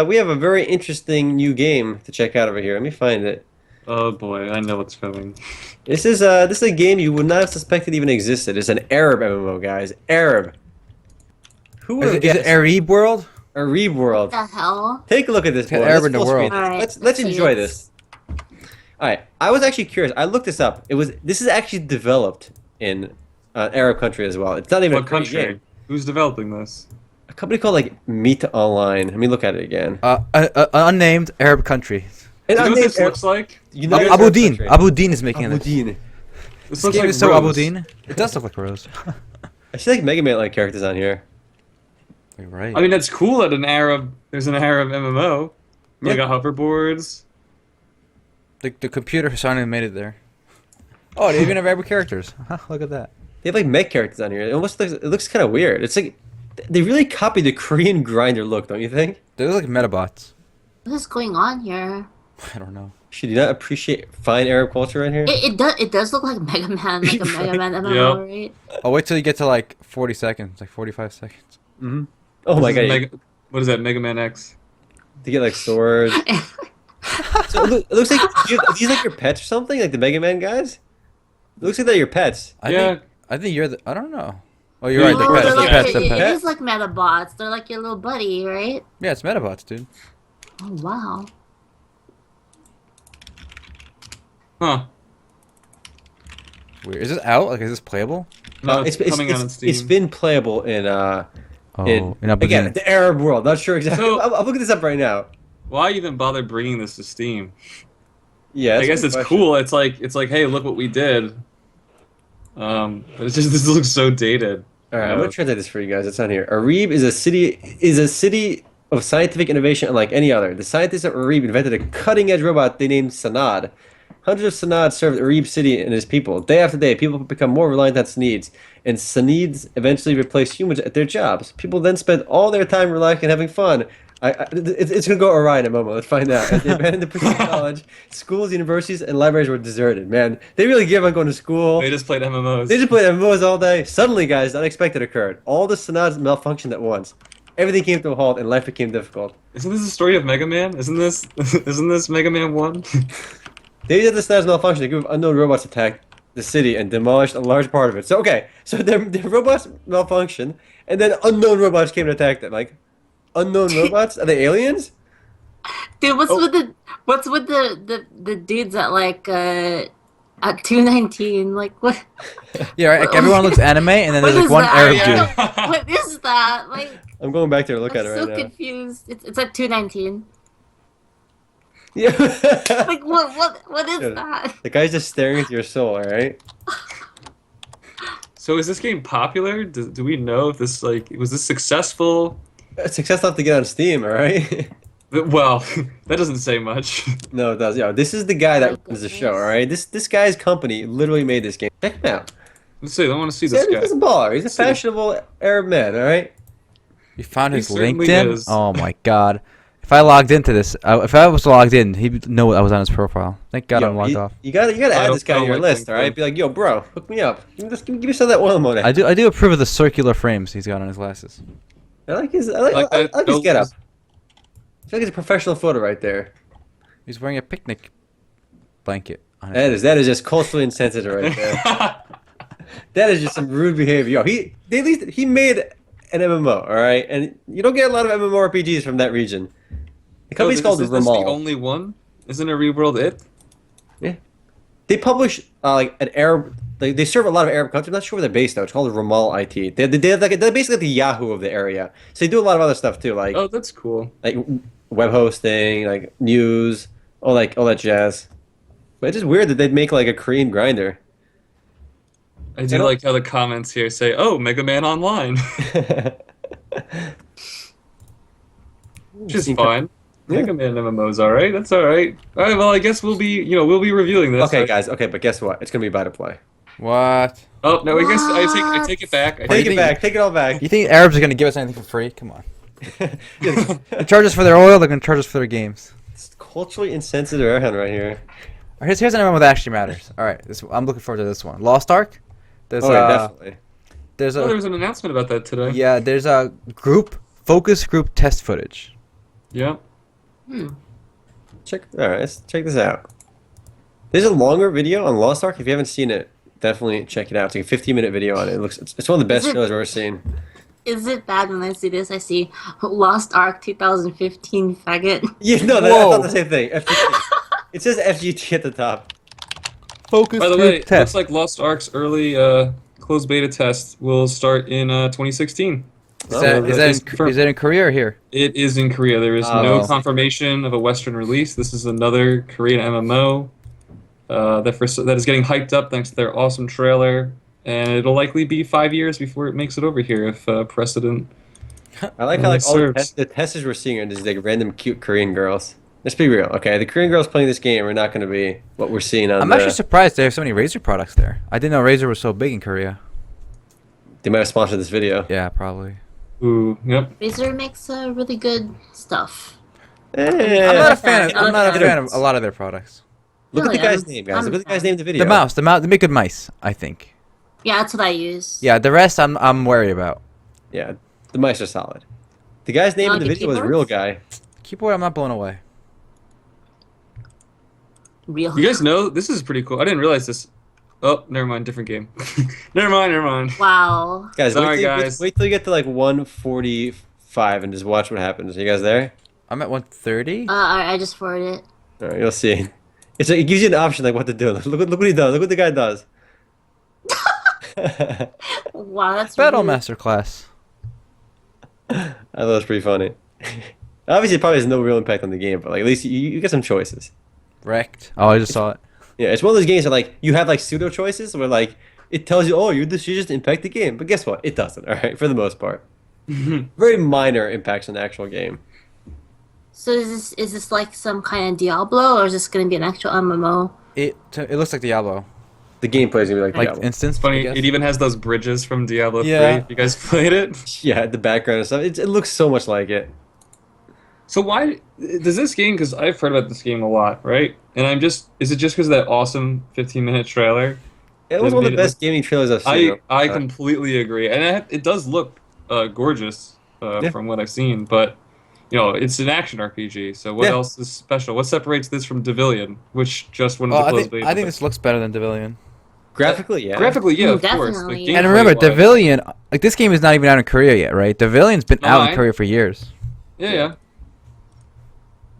We have a very interesting new game to check out over here. Let me find it. Oh boy, I know what's coming. This is a game you would not have suspected even existed. It's an Arab MMO, guys. Arab. Who would Is have it guessed? Arab World? Arab World. What the hell? Take a look at this. Got boy. Arab Let's in the full world. screen this. Alright, Let's let's see enjoy it. this. All right. I was actually curious. I looked this up. This is actually developed in an Arab country as well. It's not even What a Korean country? game. Who's developing this? A company called like Meet Online. Let me look at it again. An unnamed Arab country. And Do you know what unnamed this looks like? United Abu Arab Din. country. Abu Din is making this. Abu Din. This This looks game like is so Rose. Abu Din. It does look like Rose. I see like Mega Man like characters on here. You're right. I mean, that's cool that there's an Arab MMO. They Yeah. got hoverboards. The computer finally made it there. Oh, they even have Arab characters. Look at that. They have like mech characters on here. It looks kind of weird. It's like they really copied the Korean grinder look, don't you think? They look like Metabots. What is going on here? I don't know. Should you not appreciate fine Arab culture right here? It does look like Mega Man, like a Mega Man MMO, right? I'll wait till you get to like 40 seconds, like 45 seconds. Mm-hmm. Oh my god! What is that? Mega Man X? To get like swords. So it looks like are these like your pets or something, like the Mega Man guys. It looks like they're your pets. Yeah. I think you're the. I don't know. Oh, you're Yeah, right. Oh, The they're pets. The like, pets. The it pets. is like Metabots. They're like your little buddy, right? Yeah, it's Metabots, dude. Oh wow. Huh. Weird. Is this out? Like, is this playable? No, it's coming out on Steam. It's been playable in In Abu again Din. the Arab world. Not sure exactly. So- I'm looking this up right now. Why even bother bringing this to Steam? Yeah, I that's a guess good it's question. cool. It's like, hey, look what we did. But it's just this looks so dated. All right, I'm gonna translate this for you guys. It's on here. Arib is a city of scientific innovation unlike any other. The scientists of Arib invented a cutting-edge robot they named Sanad. Hundreds of Sanad served Arib city and his people. Day after day, people become more reliant on Sanids, and Sanids eventually replace humans at their jobs. People then spend all their time relaxing and having fun. It's gonna go awry in a moment. Let's find out. At the abandoned Princeton College, schools, universities, and libraries were deserted. Man, they really give up going to school. They just played MMOs. They just played MMOs all day. Suddenly, guys, the unexpected occurred. All the Sanads malfunctioned at once. Everything came to a halt, and life became difficult. Isn't this the story of Mega Man? Isn't this Mega Man 1? They did the Sanads malfunction. A group of unknown robots attacked the city and demolished a large part of it. So, okay, so the robots malfunctioned, and then unknown robots came to attack them. Like, unknown robots? Are they aliens? Dude, what's with the dudes at like at 219? Like what? Yeah, right. Like, everyone looks anime, and then What there's like is one that? Arab Yeah. dude. What is that? Like I'm going back there to look I'm at it so right now. confused. It's at 219. Yeah. Like what is Yeah. that? The guy's just staring into your soul, alright? So is this game popular? Do we know if this was this successful? Success enough to get on Steam, alright? Well, that doesn't say much. No, it does. Yeah, this is the guy that My runs the goodness. show, alright? This guy's company literally made this game. Check him out. Let's see. I want to see this guy. He's a baller. He's a See. fashionable Arab man, alright? You found He his certainly LinkedIn? is. Oh my god. If I logged into this, if I was logged in, he'd know I was on his profile. Thank God I'm logged off. You gotta add this guy to your list, all right? Be like, yo, bro, hook me up. Give me some of that oil money. I do approve of the circular frames he's got on his glasses. I like his get-up. I feel like it's a professional photo right there. He's wearing a picnic blanket on his That is just culturally insensitive right there. That is just some rude behavior. Yo, he made an MMO, all right? And you don't get a lot of MMORPGs from that region. The company's called Is this the only one? Isn't a Reworld it? Yeah. They publish like an Arab. They serve a lot of Arab countries. I'm not sure where they're based though. It's called Ramal IT. They're basically the Yahoo of the area. So they do a lot of other stuff too, like That's cool. Like web hosting, like news, all that jazz. But it's just weird that they'd make like a Korean grinder. I do like how the comments here say, "Oh, Mega Man Online," which is fine. Mega Man MMO's all right. That's all right. All right. Well, I guess we'll be reviewing this. Okay, guys. Okay, but guess what? It's gonna be buy to play. What? Oh no! I guess I take it back. Take it all back. You think Arabs are gonna give us anything for free? Come on. They charge us for their oil. They're gonna charge us for their games. It's culturally insensitive airhand right here. All right, here's an MMO that actually matters. All right, I'm looking forward to this one. Lost Ark. There's definitely. There was an announcement about that today. Yeah, there's a focus group test footage. Yeah. All right, let's check this out. There's a longer video on Lost Ark. If you haven't seen it, definitely check it out. It's like a 15-minute video on it. It's one of the best shows I've ever seen. Is it bad when I see this? I see Lost Ark 2015 faggot. Yeah, no, that's not the same thing. FGT. It says FGT at the top. Focus By the group way, test. looks like Lost Ark's early closed beta test will start in 2016. Is that in Korea or here? It is in Korea. There is no confirmation of a Western release. This is another Korean MMO that is getting hyped up thanks to their awesome trailer, and it'll likely be 5 years before it makes it over here if precedent. I like how all the testers we're seeing are just like random cute Korean girls. Let's be real, okay? The Korean girls playing this game are not going to be what we're seeing on. I'm actually surprised they have so many Razer products there. I didn't know Razer was so big in Korea. They might have sponsored this video. Yeah, probably. Ooh, yep. Razer makes really good stuff. I'm not a fan of a lot of their products. Look at the guy's name, guys. Look at the guy's name in the video. The mouse. They make good mice, I think. Yeah, that's what I use. Yeah, the rest I'm worried about. Yeah, the mice are solid. The guy's name in the video was a real guy. Keyboard, I'm not blown away. Real. You guys know this is pretty cool. I didn't realize this. Oh, never mind. Different game. Never mind. Wow. Guys, Sorry, wait till you get to like 145 and just watch what happens. Are you guys there? I'm at 130. I just forwarded it. All right, you'll see. It gives you an option like what to do. Look what he does. Look what the guy does. Wow, that's Battle really... Masterclass. I thought it was pretty funny. Obviously, it probably has no real impact on the game, but like at least you get some choices. Wrecked. Oh, I just saw it. Yeah, it's one of those games that like you have like pseudo choices where like it tells you, oh, your decisions impact the game, but guess what? It doesn't. All right, for the most part, very minor impacts on the actual game. So is this like some kind of Diablo, or is this going to be an actual MMO? It looks like Diablo. The gameplay is gonna be like Diablo. Instance. It's funny. It even has those bridges from Diablo 3. Yeah. You guys played it? Yeah, the background and stuff. It looks so much like it. So why does this game? Because I've heard about this game a lot, right? And is it just because of that awesome 15-minute trailer? It was one of the best gaming trailers I've seen. I completely agree, and it does look gorgeous from what I've seen. But it's an action RPG. So what else is special? What separates this from Devilion, which just went into closed beta? I think this looks better than Devilion. Graphically, yeah. Graphically, yeah, of course. Definitely. Like, And remember, Devilion, like this game is not even out in Korea yet, right? Devillion's been out in Korea for years. Yeah.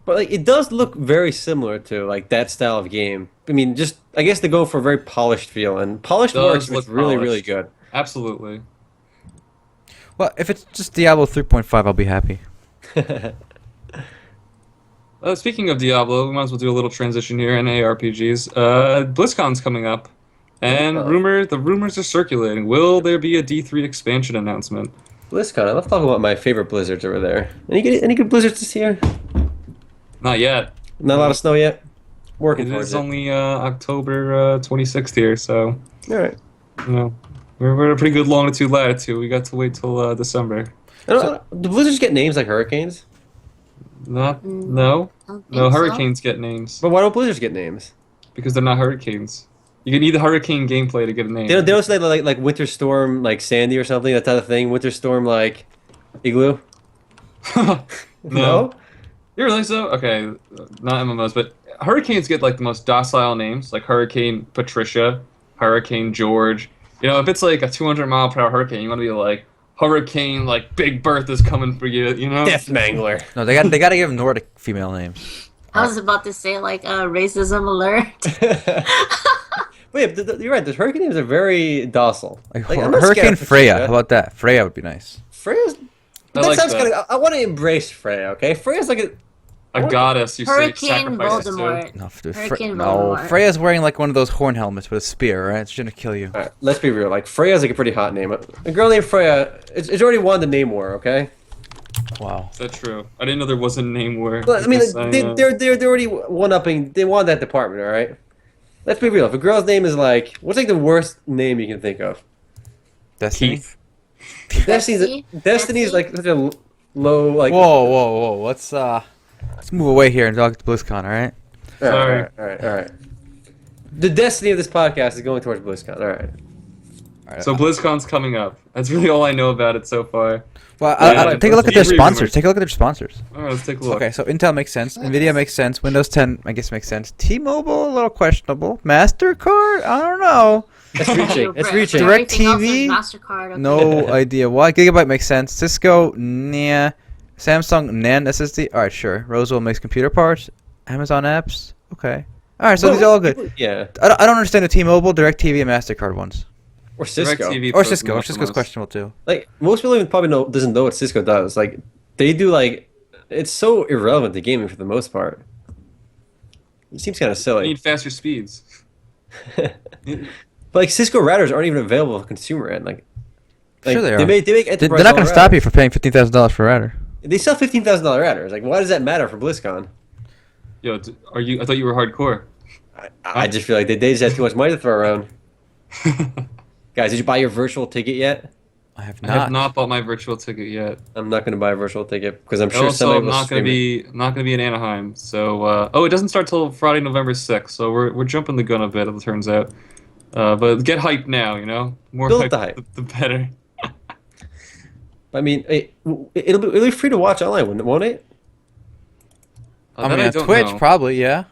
But like it does look very similar to like that style of game. I mean, just I guess they go for a very polished feel, and polished works looks really, really good. Absolutely. Well, if it's just Diablo 3.5, I'll be happy. Speaking of Diablo, we might as well do a little transition here in ARPGs. BlizzCon's coming up, and the rumors are circulating. Will there be a D3 expansion announcement? BlizzCon. I love talking about my favorite blizzards over there. Any good blizzards this year? Not yet. Not a lot of snow yet. Working It towards is it. only October 26th here, so All right. we're at a pretty good longitude latitude. We got to wait till December. Do blizzards get names like hurricanes? Not Mm, no. I don't No, think so. hurricanes get names But why don't Blizzards get names? because they're not hurricanes. You can need the hurricane gameplay to get a name. They don't say like Winter Storm like Sandy or something. That type of thing. Winter Storm like Igloo. No. You really so? Okay, not MMOs, but hurricanes get like the most docile names, like Hurricane Patricia, Hurricane George. You know, if it's like a 200-mile-per-hour hurricane, you want to be like Hurricane, like Big Bertha's coming for you. You know? Death Mangler. No, they got to give them Nordic female names. I was about to say like racism alert. Wait, you're right. The hurricane names are very docile. Like, I'm not scared Hurricane of Freya. Patricia. How about that? Freya would be nice. Freya's. I That like sounds that. kind of. I want to embrace Freya. Okay, Freya's like A goddess you Hurricane sacrifice to. Voldemort. No, Hurricane no. Voldemort. Freya's wearing like one of those horn helmets with a spear, right? It's gonna kill you. All right, let's be real. Like Freya's like a pretty hot name. A girl named Freya. It's already won the name war. Okay. Wow. Is that true? I didn't know there was a name where. Well, I mean, guess they're already one upping. They won that department. All right. Let's be real. If a girl's name is like, what's like the worst name you can think of? Destiny. Keith. Destiny's like such a low like. Whoa. Let's move away here and talk to BlizzCon. All right. Sorry. All right. The destiny of this podcast is going towards BlizzCon. All right. All right. So BlizzCon's coming up. That's really all I know about it so far. Well, Yeah, take a look at their Avery sponsors. rumors. Take a look at their sponsors. All right, let's take a look. Okay, so Intel makes sense. Nvidia makes sense. Windows 10, I guess, makes sense. T-Mobile, a little questionable. MasterCard, I don't know. That's reaching. That's reaching. Direct Everything else is TV? MasterCard. Okay. No idea why. Gigabyte makes sense. Cisco, nah. Samsung, NAND SSD. All right, sure. Roswell makes computer parts. Amazon apps. Okay. All right, so these are all good. Yeah. I don't understand the T-Mobile, DirecTV, and MasterCard ones. Or Cisco. DirecTV Or throws Cisco. them Or off the Cisco's most. questionable too. Like most people even probably doesn't know what Cisco does. Like they do like it's so irrelevant to gaming for the most part. It seems kind of You silly. need faster speeds. But like Cisco routers aren't even available for consumer end. Like Sure they are. They make They're enterprise not going level to stop routers. you for paying $15,000 for a router. They sell $15,000 routers. Like why does that matter for BlizzCon? Yo, are you? I thought you were hardcore. I just feel like they just have too much money to throw around. Guys, did you buy your virtual ticket yet? I have I not. have not bought my virtual ticket yet. I'm not going to buy a virtual ticket because I'm sure Also, somebody I'm will not going to stream be in Anaheim. So, it doesn't start till Friday, November 6th. So we're jumping the gun a bit. It turns out. But get hyped now. You know, more Build hype, the hype. the better. it. I mean, it'll be free to watch online, won't it? I That mean, on don't Twitch, know. probably, yeah.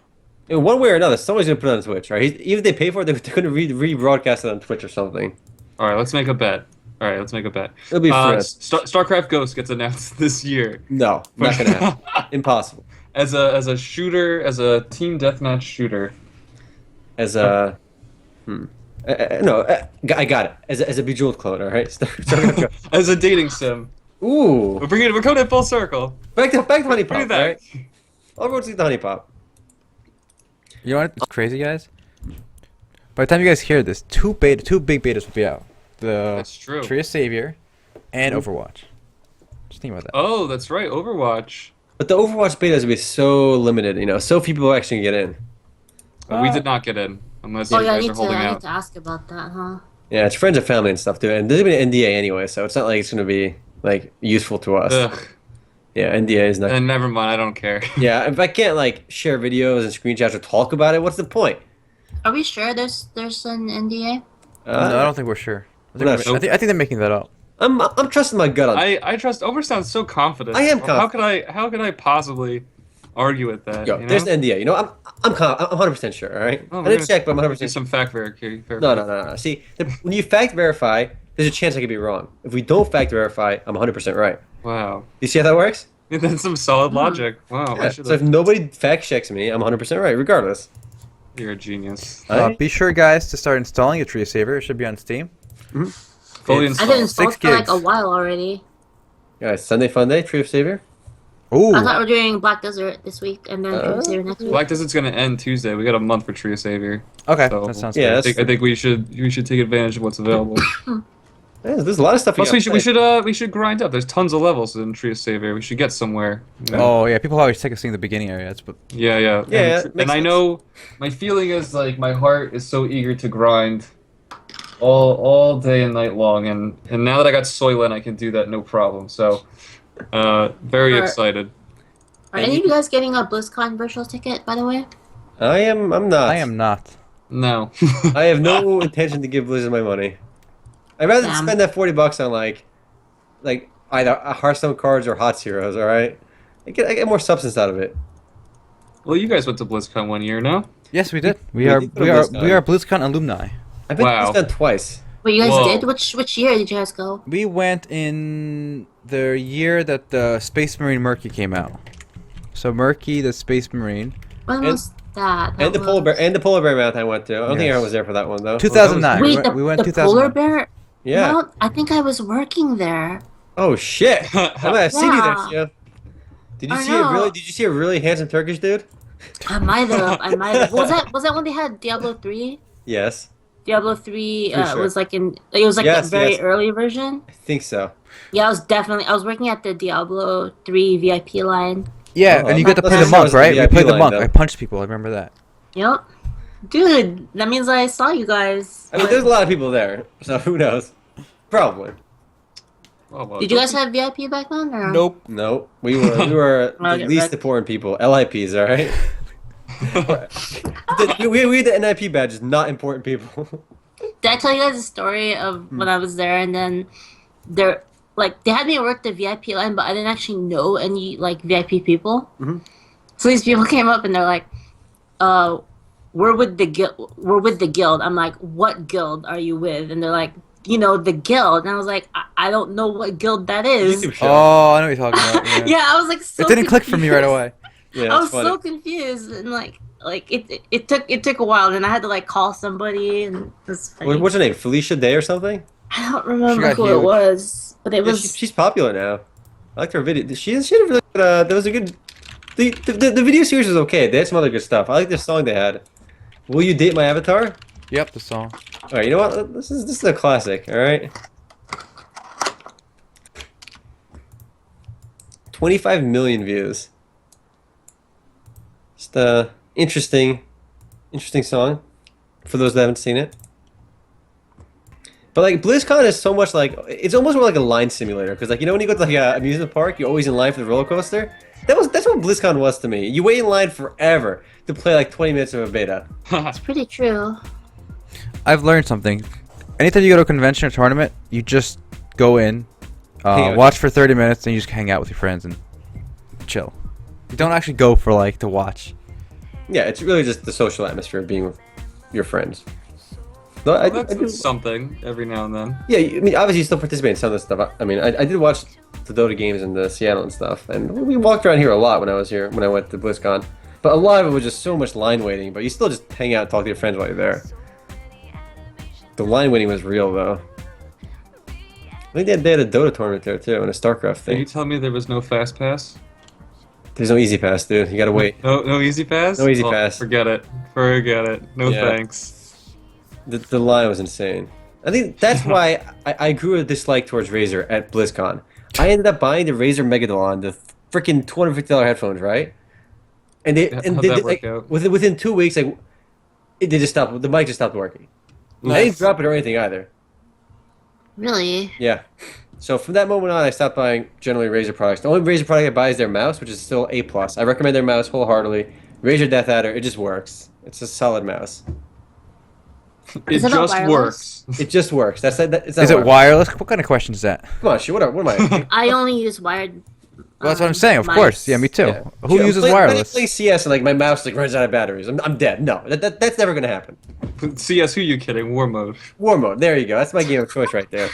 In one way or another, somebody's gonna put it on Twitch, right? Even if they pay for it, they're gonna rebroadcast it on Twitch or something. All right, let's make a bet. It'll be free. StarCraft Ghost gets announced this year No, not gonna happen. Impossible. as a shooter, as a team deathmatch shooter. As a, I got it. As a Bejeweled clone, all right. As a dating sim. Ooh, We're coming in full circle. back to Bring it Honeypop, back. right? I'll go to the Honeypop. You know what's crazy, guys? By the time you guys hear this, two big betas will be out. The That's true. Tree of Savior and Overwatch. Just think about that. Oh, that's right, Overwatch. But the Overwatch beta is gonna be so limited, so few people actually get in. We did not get in unless Oh you yeah, guys are holding I need out. to ask about that, huh? Yeah, it's friends and family and stuff too, and there's gonna be an NDA anyway, so it's not like it's gonna be like useful to us. Ugh. Yeah, NDA is not. And never mind, I don't care. Yeah, if I can't like share videos and screenshots or talk about it, what's the point? Are we sure there's an NDA? No, I don't think we're sure. I not think, sure. I think they're making that up. I'm trusting my gut on. I trust Over sounds so confident. I am How could I possibly argue with that? Yo, you know? there's an NDA. I'm 100% sure. All right. Oh, I we're didn't gonna check, but I'm do 100% some fact verification. No. See, when you fact verify, there's a chance I could be wrong. If we don't fact verify, I'm 100% right. Wow. You see how that works? That's some solid logic. Wow. Yeah. So if nobody fact checks me, I'm 100% right, regardless. You're a genius. Be sure, guys, to start installing a Tree of Savior. It should be on Steam. Fully It's- I've installed. been installed 6 for like a gigs. while already. Guys, Sunday Fun Day, Tree of Savior. Ooh. I thought we were doing Black Desert this week and then Tree of Savior next week. Black Desert's gonna end Tuesday. We got a month for Tree of Savior. Okay, So, that sounds yeah, good. I think we should take advantage of what's available. Yeah, there's a lot of stuff. Plus, we should grind up. There's tons of levels in Tree of Savior. We should get somewhere. you know? Oh, yeah, people always take us seeing the beginning area. That's what. Yeah. Yeah, And, it makes I sense. know my feeling is like my heart is so eager to grind all day and night long, and now that I got Soylent, I can do that no problem. So, very Alright. excited. Are any of you guys getting a BlizzCon virtual ticket, by the way? I'm not. I am not. No. I have no intention to give Blizzard my money. I'd rather Damn. spend that $40 on like either Hearthstone cards or Hot Heroes. All right, I get more substance out of it. Well, you guys went to BlizzCon one year, no? Yes, we did. we We are did go to we are BlizzCon. we are BlizzCon alumni. I've been Wow. to BlizzCon twice. Wait, you guys Whoa. did? Which year did you guys go? We went in the year that the Space Marine Murky came out. So Murky, the Space Marine, When And- was that? And the polar bear mount I went to. I don't think Yes. everyone was there for that one though. 2009. Wait, we went the 2009. polar bear Yeah. mount? I think I was working there. Oh shit! I might have seen you there, Yeah. Shia. Did you I see a know. really? Did you see a really handsome Turkish dude? I might have. Was that when they had Diablo 3? Yes, Diablo 3 Pretty sure. was like the Yes, very yes. early version. I think so. Yeah, I was working at the Diablo 3 VIP line. Yeah, Oh, and you I'm get to not- play that's the how monk, it's the right? We VIP played the line, monk. though. I punched people. I remember that. Yep. Dude, that means I saw you guys. I mean, there's a lot of people there, so who knows? Probably. Oh, well, Did you guys have VIP back then? Or? Nope. No, we were the Okay, least right. important people. LIPs, all right. we had the NIP badges, not important people. Did I tell you guys a story of when I was there and then they had me work the VIP line, but I didn't actually know any like VIP people. Mhm. So these people came up and they're like, we're with the guild. We're with the guild. I'm like, what guild are you with? And they're like, the guild. And I was like, I don't know what guild that is. YouTube show. Oh, I know what you're talking about. Yeah. Yeah, I was like, so It didn't click for me right away. Yeah, I that's was funny. so confused and like it took a while, and I had to like call somebody, and it was funny. What's her name? Felicia Day or something? I don't remember got who huge. it was, but it Yeah, was. she's popular now. I liked her video. She had a really good, there was a good. The video series was okay. They had some other good stuff. I like the song they had. Will you date my avatar? Yep, the song. All right, you know what? This is a classic. All right. 25 million views. Just interesting song for those that haven't seen it. But like BlizzCon is so much like it's almost more like a line simulator because like when you go to like a amusement park, you're always in line for the roller coaster. That's what BlizzCon was to me. You wait in line forever to play like 20 minutes of a beta. It's pretty true. I've learned something. Anytime you go to a convention or tournament, you just go in, Hang out. watch for 30 minutes, and you just hang out with your friends and chill. You don't actually go for like to watch. Yeah, it's really just the social atmosphere of being with your friends. Though I That's do- something every now and then. Yeah, I mean, obviously you still participate in some of this stuff. I mean, I did watch the Dota games in the Seattle and stuff, and we walked around here a lot when I was here, when I went to BlizzCon. But a lot of it was just so much line waiting, but you still just hang out and talk to your friends while you're there. The line waiting was real, though. I think they had a Dota tournament there, too, and a StarCraft Are you thing. telling me there was no fast pass? There's no easy pass, dude. You gotta wait. No easy pass? No easy Oh, pass. Forget it. Forget it. No Yeah. thanks. The line was insane. I think that's why I grew a dislike towards Razer at BlizzCon. I ended up buying the Razer Megalon, the freaking $250 headphones, right? And How'd that they work like, out? within 2 weeks, like they just stopped. The mic just stopped working. I didn't drop it or anything either. Really? Yeah. So from that moment on, I stopped buying generally Razer products. The only Razer product I buy is their mouse, which is still A+. I recommend their mouse wholeheartedly. Razer Death Adder, it just works. It's a solid mouse. It Is it not just wireless? works. It just works. It's not Is it wireless? What kind of question is that? Come on, shit. What am I? I only use wired. Well, that's what I'm saying. Of mice. course. Yeah, me too. Yeah. Who Yeah, uses I'm wireless? playing CS and like my mouse like runs out of batteries. I'm dead. No, that's never gonna happen. CS, who you kidding? War mode. War mode. There you go. That's my game of choice right there.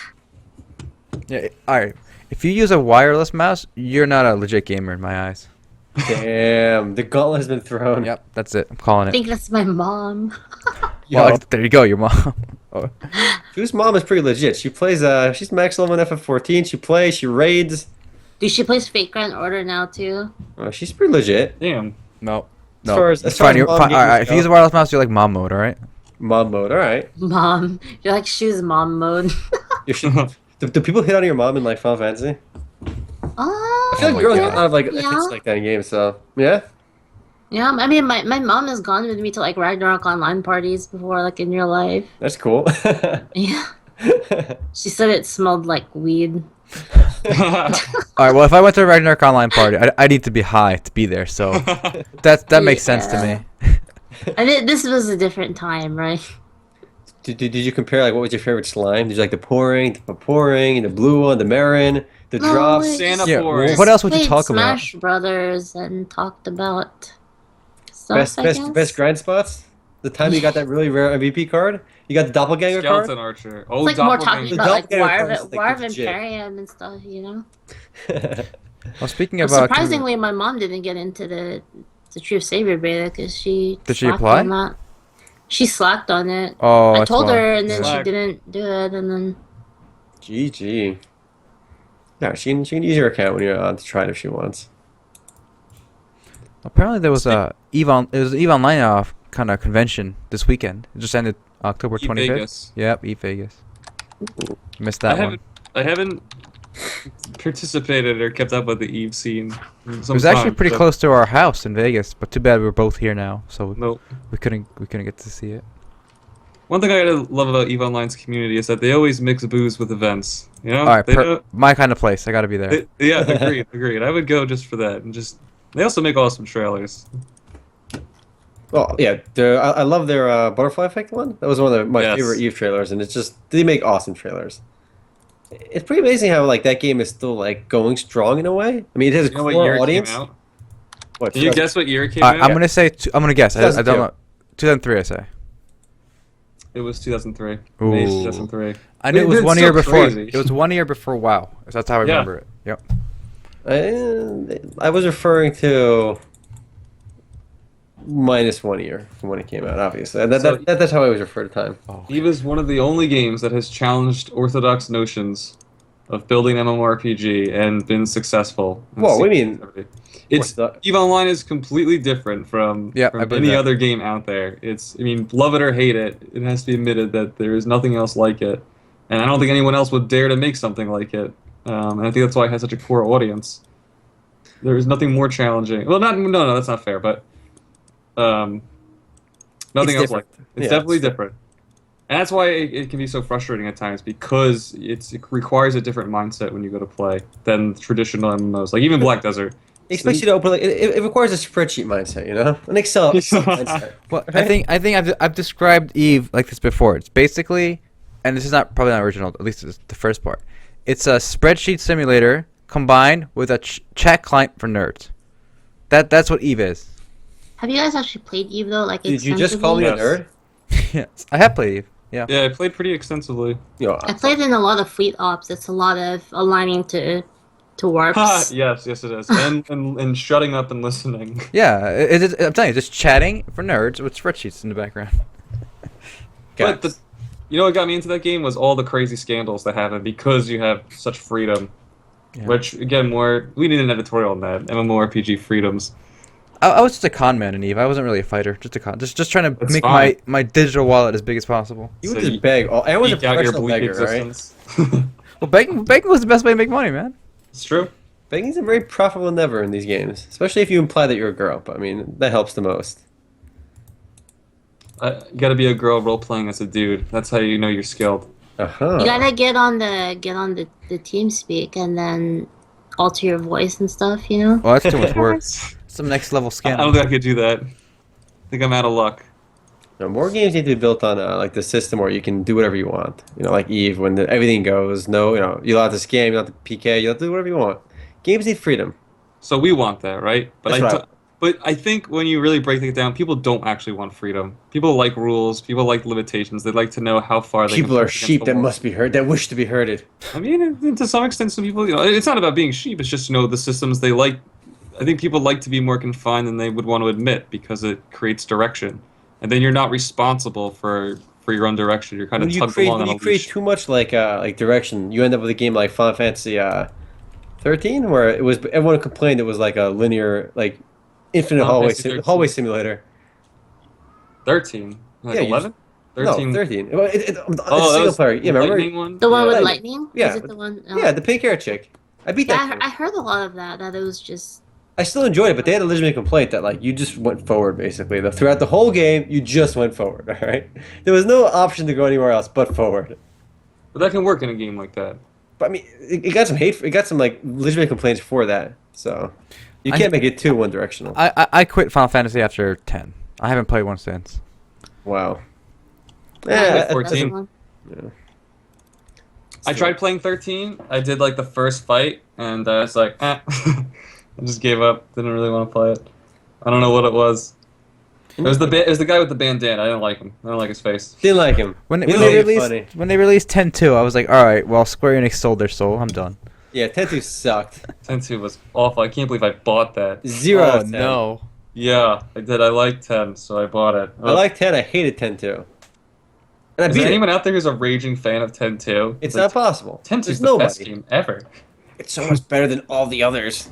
Yeah. All right. If you use a wireless mouse, you're not a legit gamer in my eyes. Damn, the gauntlet has been thrown. Yep, that's it. I'm calling I it. think that's my mom. Yo, Well, there you go. Your mom. Oh. whose mom is pretty legit. She plays. She's max level in FF14. She plays. She raids. Dude, she plays Fate Grand Order now too. She's pretty legit. Damn. No. As No. far as- It's as far fine. as You're mom fine. All games right. If you go. use a wireless mouse, you're like mom mode. All right. Mom mode. All right. Mom, you're like shoes mom mode. You should, do people hit on your mom in like Final Fantasy? I feel Oh like my girls God. get a lot of like Yeah. ethics like that in games. So yeah. Yeah, I mean, my mom has gone with me to like Ragnarok online parties before, like in real life. That's cool. Yeah, she said it smelled like weed. All right. Well, if I went to a Ragnarok Online party, I need to be high to be there. So that makes sense to me. I think this was a different time, right? Did you compare like what was your favorite slime? Did you like the pouring, the blue one, the Marin, the No, drops? it's- Santa Yeah. Force. What else would you Played talk Smash about? Brothers and talked about stuff. Best grind spots? The time you got that really rare MVP card? You got the doppelganger Skeleton card? Archer. It's like more talking Doppelganger. about like doppelganger War card is of, like War of legit. Imperium and stuff, you know. Well, speaking Well, of surprisingly, my mom didn't get into the True Savior beta because she Did she slacked apply? on that. She slacked on it. oh, I that's told why. her, and then Slack. she didn't do it, and then GG. No, she can use your account when you're on to try it if she wants. Apparently there was a Eve Online kind of convention this weekend. It just ended October 25th. Vegas. Yep, Eve Vegas. Missed that one. I haven't participated or kept up with the Eve scene. It was actually pretty close to our house in Vegas, but too bad we're both here now, so Nope. we couldn't get to see it. One thing I gotta love about EVE Online's community is that they always mix booze with events. You know? All right, They don't- my kind of place. I got to be there. yeah, agreed. I would go just for that, and just they also make awesome trailers. Well, yeah, I love their butterfly effect one. That was one of my Yes. favorite Eve trailers, and it's just they make awesome trailers. It's pretty amazing how like that game is still like going strong in a way. I mean, it has a You know what core year it audience. came out? What? Can you guess what year it came All right, out? I'm gonna say. I'm gonna guess. I don't 2002. know. 2003. I say. It was 2003. Ooh. May 2003. I knew it was It's 1 so year before. crazy. It was 1 year before WoW. That's how I Yeah. remember it. Yep. I was referring to minus 1 year from when it came out. Obviously, that's how I always refer to time. Oh. EVE is one of the only games that has challenged orthodox notions of building MMORPG and been successful. Whoa, what do you mean? It's What EVE Online is completely different from, Yeah, I from believe any that. other game out there. I mean, love it or hate it, it has to be admitted that there is nothing else like it, and I don't think anyone else would dare to make something like it. And I think that's why it has such a core audience. There is nothing more challenging. Well, no, that's not fair, but nothing It's else like different. it. It's Yeah, definitely it's different. And that's why it can be so frustrating at times because it requires a different mindset when you go to play than traditional MMOs. Like even Black Desert. It expects you to open. Like, it requires a spreadsheet mindset, you know, an Excel mindset. Well, Right? I think I've described Eve like this before. It's basically, and this is probably not original. At least it's the first part. It's a spreadsheet simulator combined with a chat client for nerds. That's what Eve is. have you guys actually played Eve though? Like, Did you just call me a Yes. nerd? Yes, I have played Eve. Yeah. Yeah, I played pretty extensively. You know, I played in a lot of fleet ops. It's a lot of aligning to warps. yes, it is. And shutting up and listening. Yeah, I'm telling you, just chatting for nerds with spreadsheets in the background. But you know what got me into that game was all the crazy scandals that happen because you have such freedom. Yeah. Which again, we need an editorial on that. MMORPG freedoms. I was just a con man in Eve. I wasn't really a fighter. Just a con. Just trying to That's make fine. my digital wallet as big as possible. you would So just beg. I was a Eke out your professional bleak beggar, right? existence. Well, begging was the best way to make money, man. It's true. Begging's a very profitable endeavor in these games, especially if you imply that you're a girl. But I mean, that helps the most. You gotta be a girl role playing as a dude. That's how you know you're skilled. Uh-huh. You gotta get on the team speak and then alter your voice and stuff. You know. Well, that's too much work. Some next level I skin. don't think I could do that. I think I'm out of luck. No, more games need to be built on like the system where you can do whatever you want. You know, like Eve, when everything goes. No, you know, you'll have to scam, you'll have to PK, you'll have to do whatever you want. Games need freedom. So we want that, right? That's right. But I think when you really break it down, people don't actually want freedom. People like rules. People like limitations. They like to know how far they. People can are push against sheep the that wall. must be heard, that wish to be herded. I mean, to some extent, some people. You know, it's not about being sheep. It's just the systems they like. I think people like to be more confined than they would want to admit because it creates direction, and then you're not responsible for your own direction. You're kind of tugged along When on a you create leash. too much like direction, you end up with a game like Final Fantasy 13, where it was everyone complained it was like a linear, like infinite Final Fantasy 13. hallway simulator. 13, like Yeah, you 11, No, 13. 13. Well, it's Oh, that single was player. Yeah, the remember? lightning one. The one with Yeah. lightning. Yeah. Is it the one? Yeah, the pink hair chick. I beat that. Yeah, game. I heard a lot of that. That it was just. I still enjoyed it, but they had a legitimate complaint that like you just went forward basically. Throughout the whole game, you just went forward. All right, there was no option to go anywhere else but forward. But that can work in a game like that. But I mean, it got some hate. It got some like legitimate complaints for that. So you can't make it too one directional. I quit Final Fantasy after 10. I haven't played one since. Wow. Yeah, Yeah, 14. yeah. I tried playing 13. I did like the first fight, and I was like, I just gave up. Didn't really want to play it. I don't know what it was. It was the guy with the bandana. I didn't like him. I don't like his face. Didn't like him. When they released 10-2, I was like, all right, well, Square Enix sold their soul. I'm done. Yeah, 10-2 sucked. 10-2 was awful. I can't believe I bought that. 0 out of 10. No. Yeah, I did. I liked 10, so I bought it. I like 10. I hated 10-2. And I Is beat there it. anyone out there who's a raging fan of 10-2? It's not possible. 10-2 There's is the best nobody. game ever. It's so much better than all the others.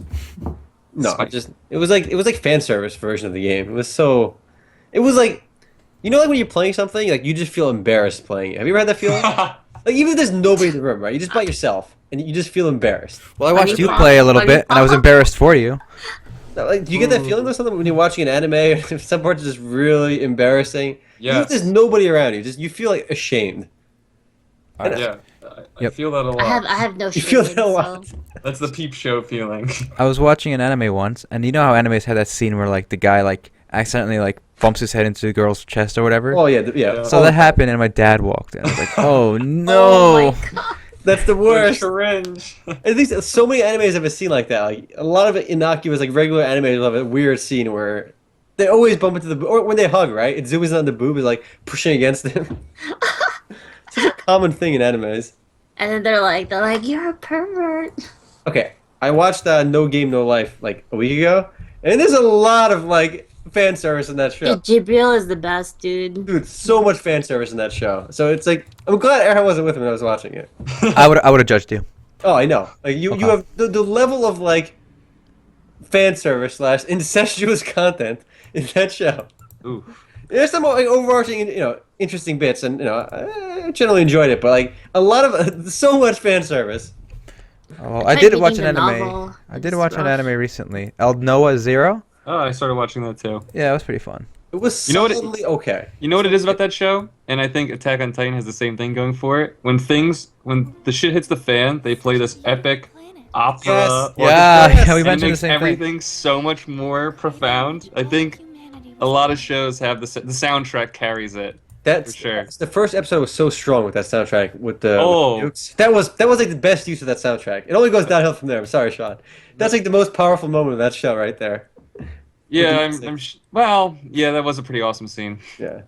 No, it was like fan service version of the game. It was like, you know, like when you're playing something, like you just feel embarrassed playing it. Have you ever had that feeling? Like even if there's nobody in the room, right? You just by yourself, and you just feel embarrassed. Well, I watched you play a little bit, and I was embarrassed for you. Like, do you get that feeling with something when you're watching an anime? Some parts are just really embarrassing. Yeah. Even if there's nobody around you, you feel like ashamed. Yeah, I feel that a lot. I have no You shame. feel that a lot. That's the peep show feeling. I was watching an anime once, and you know how animes have that scene where like the guy like accidentally like bumps his head into the girl's chest or whatever. Oh yeah. So that happened, and my dad walked in. I was like, "Oh no!" Oh my God. That's the worst. Cringe. At least so many animes have a scene like that. Like a lot of it innocuous, like regular animes have a weird scene where they always bump into the or when they hug, right? It zooms in on the boob, is like pushing against him. It's a common thing in animes. And then they're like, you're a pervert. Okay, I watched No Game No Life like a week ago, and there's a lot of like fan service in that Hey, show. Jibril is the best, dude. Dude, so much fan service in that show. So it's like I'm glad Aaron wasn't with me when I was watching it. I would have judged you. Oh, I know. Like you have the level of like fan service / incestuous content in that show. Ooh. There's some like overarching, interesting bits, and I generally enjoyed it. But like a lot of so much fan service. Oh, I tried did watch reading an the anime. novel. I did It's watch an rough. anime recently. El Noah Zero. Oh, I started watching that too. Yeah, it was pretty fun. It was You know what it- solidly okay. You know what it is about that show? And I think Attack on Titan has the same thing going for it. When the shit hits the fan, they play this epic opera. Yes. orchestra, Yeah, Yes. we and it mentioned the makes same thing. everything so much more profound. I think a lot of shows have the soundtrack carries it. That's For sure. The first episode was so strong with that soundtrack with the Oh. nukes. That was like the best use of that soundtrack. It only goes downhill from there. I'm sorry, Sean. That's like the most powerful moment of that show right there. Yeah, With the music. yeah, that was a pretty awesome scene. Yeah.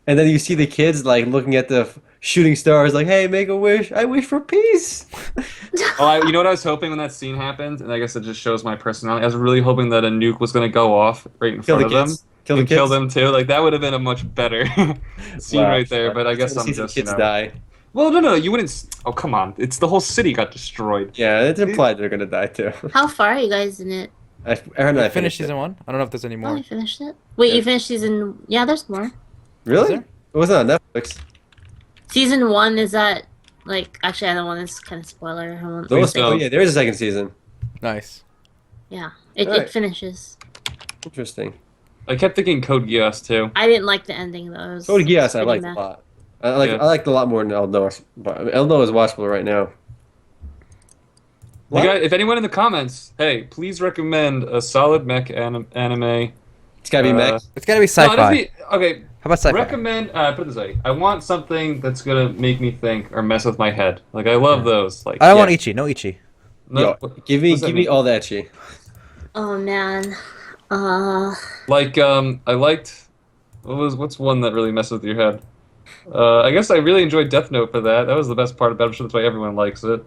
And then you see the kids like looking at the shooting stars, like, "Hey, make a wish. I wish for peace." Oh, you know what I was hoping when that scene happened, and I guess it just shows my personality. I was really hoping that a nuke was gonna go off right in Kill front the of kids. them. Kill the And kids. kill them too. Like that would have been a much better scene Wow, right there. Sean. But I guess Wanna I'm see some just kids you know. die. Well, no, you wouldn't. Oh, come on! It's the whole city got destroyed. Yeah, it's implied they're gonna die too. How far are you guys in it? Aaron and I I finished it. season 1. I don't know if there's any Oh, more. you finished it? Wait, Yeah. you finished season... Yeah, there's more. Really? Is there? It wasn't on Netflix. Season 1 is that... Like, actually, I don't want this kind of spoiler. I won't... Please don't. Oh yeah, there is a second season. Nice. Yeah, it Alright. finishes. Interesting. I kept thinking Code Geass too. I didn't like the ending, though. It was Code Geass I pretty liked meh. a lot. I Yeah. liked a lot more than El Noah. But I mean, El Noah is watchable right now. You guys, if anyone in the comments, hey, please recommend a solid mech anime. It's gotta be mech. It's gotta be No, it sci-fi. doesn't be- okay, How about sci-fi? recommend. Put it this way: I want something that's gonna make me think or mess with my head. Like I love those. Like I don't yeah. want Ichi. No Ichi. No, Yo, give me what's that mean? all that shit. Oh, man. Like I liked. What's one that really messes with your head? I guess I really enjoyed Death Note for that. That was the best part about it. I'm sure that's why everyone likes it.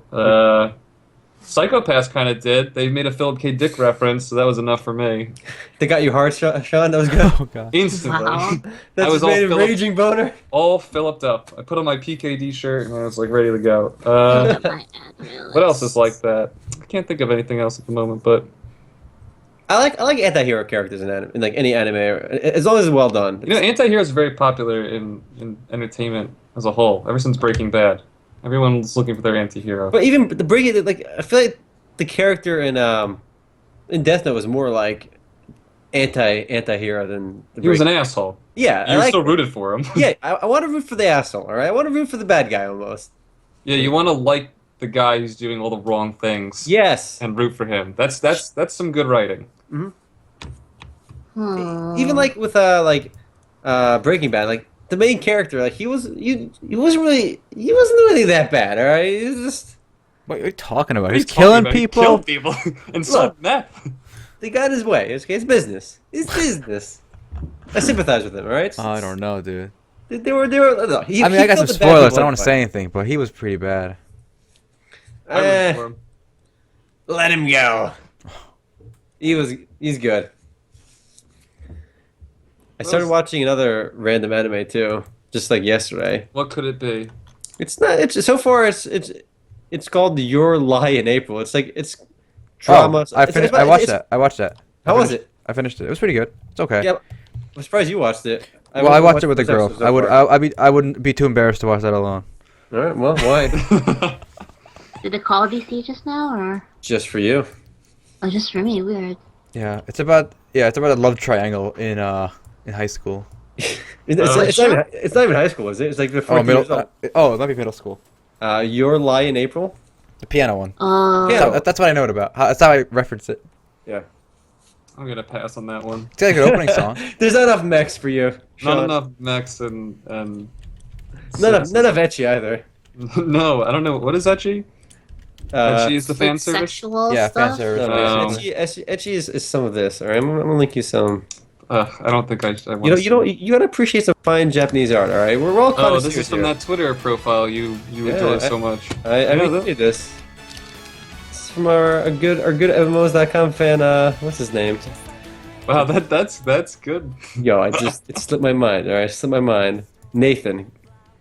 Psychopaths kind of did. They made a Philip K. Dick reference, so that was enough for me. They got you hard, Sean. That was good. Oh god. Instantly. Wow. That's I was just made all a Philip- raging boner. All filled up. I put on my PKD shirt and I was like ready to go. My anime What else is list. like that? I can't think of anything else at the moment, but I like anti-hero characters in anime, in like any anime, as long as it's well done. you know, anti-hero is very popular in entertainment as a whole. Ever since Breaking Bad, everyone's looking for their anti-hero. But even the breaking, like I feel like the character in Death Note was more like anti-hero than the He was an breaking. asshole. Yeah, You still rooted for him. yeah. I want to root for the asshole. All right, I want to root for the bad guy almost. Yeah, you want to like the guy who's doing all the wrong things. Yes. And root for him. That's some good writing. Even like with Breaking Bad, like the main character, like he wasn't really that bad. All right, he was just What are you talking about? What are He's you talking killing about? He people. killed people and sold meth. they got his way. It's business. It's business. I sympathize with him. All right. I don't know, dude. They were. No, he, I mean, he I got some killed the bad spoilers. people I don't want to anyway. say anything, but he was pretty bad. I root for him. Let him go. He's good. I started watching another random anime too, just like yesterday. What could it be? It's not. It's so far. It's called Your Lie in April. It's like it's drama. Oh, I watched that. I watched that. How was it? I finished it. It was pretty good. It's okay. Yeah, I'm surprised you watched it. Well, I watched it with a those girl. episodes so far. I wouldn't be too embarrassed to watch that alone. All right. Well, why? Did the call DC just now, or Just for you. oh, just for me? Weird. Yeah, it's about a love triangle in high school. It's not even high school, is it? It's like the 14 years old. It might be middle school. Your Lie in April. The piano one. Yeah. That's what I know it about. That's how I reference it. Yeah. I'm gonna pass on that one. It's got a good opening song. There's not enough mechs for you. Sean. Not enough mechs and None of ecchi either. No, I don't know. What is ecchi? Ecchi is the fan Like service. sexual Yeah, fan stuff. service. Oh. Ecchi is some of this. All right, I'm gonna link you some. I don't think I want You gotta appreciate some fine Japanese art. All right, we're all Oh, connoisseurs this is from here. that Twitter profile you Yeah, enjoy so much. I made this. It's from our good MMOs.com fan. What's his name? Wow, that's good. Yo, it slipped my mind. All right, it slipped my mind. Nathan,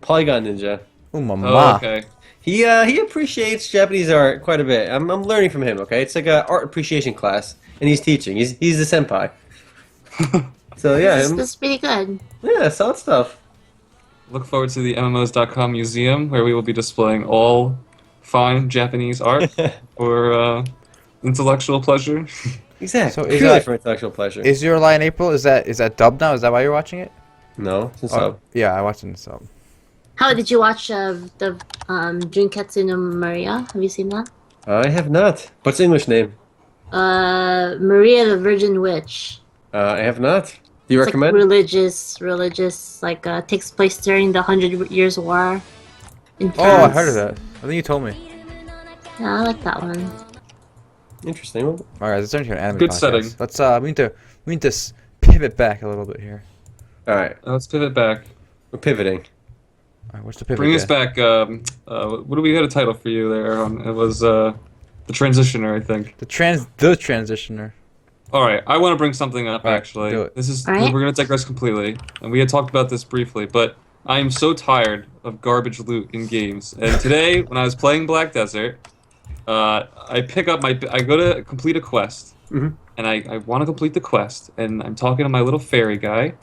Polygon Ninja. Ooh, mama. Oh, okay. He appreciates Japanese art quite a bit. I'm learning from him. Okay, it's like a art appreciation class, and he's teaching. He's the senpai. So yeah, This is pretty good. yeah, solid stuff. Look forward to the MMOs.com museum where we will be displaying all fine Japanese art for intellectual pleasure. Exactly. So is Purely that- for intellectual pleasure. Is Your Lie in April? Is that dubbed now? Is that why you're watching it? No, it's Oh, sub. yeah, I watched it in sub. How did you watch the Junketsu no Maria? Have you seen that? I have not. What's the English name? Maria the Virgin Witch. I have not. Do you It's recommend? like religious, like takes place during the 100 Years War in France. Oh, I heard of that. I think you told me. Yeah, I like that one. Interesting. Well, All right, let's turn to an anime Good podcast. setting. Let's we need to pivot back a little bit here. all right, Let's pivot back. we're pivoting. All right, what's the pivot? Bring us there? back. What do we had a title for you there? It was the Transitioner, I think. The transitioner. All right, I want to bring something up. All right, Actually, do it. this is All right. we're gonna digress completely, and we had talked about this briefly, but I am so tired of garbage loot in games. And today, when I was playing Black Desert, I go to complete a quest, Mhm. and I want to complete the quest, and I'm talking to my little fairy guy,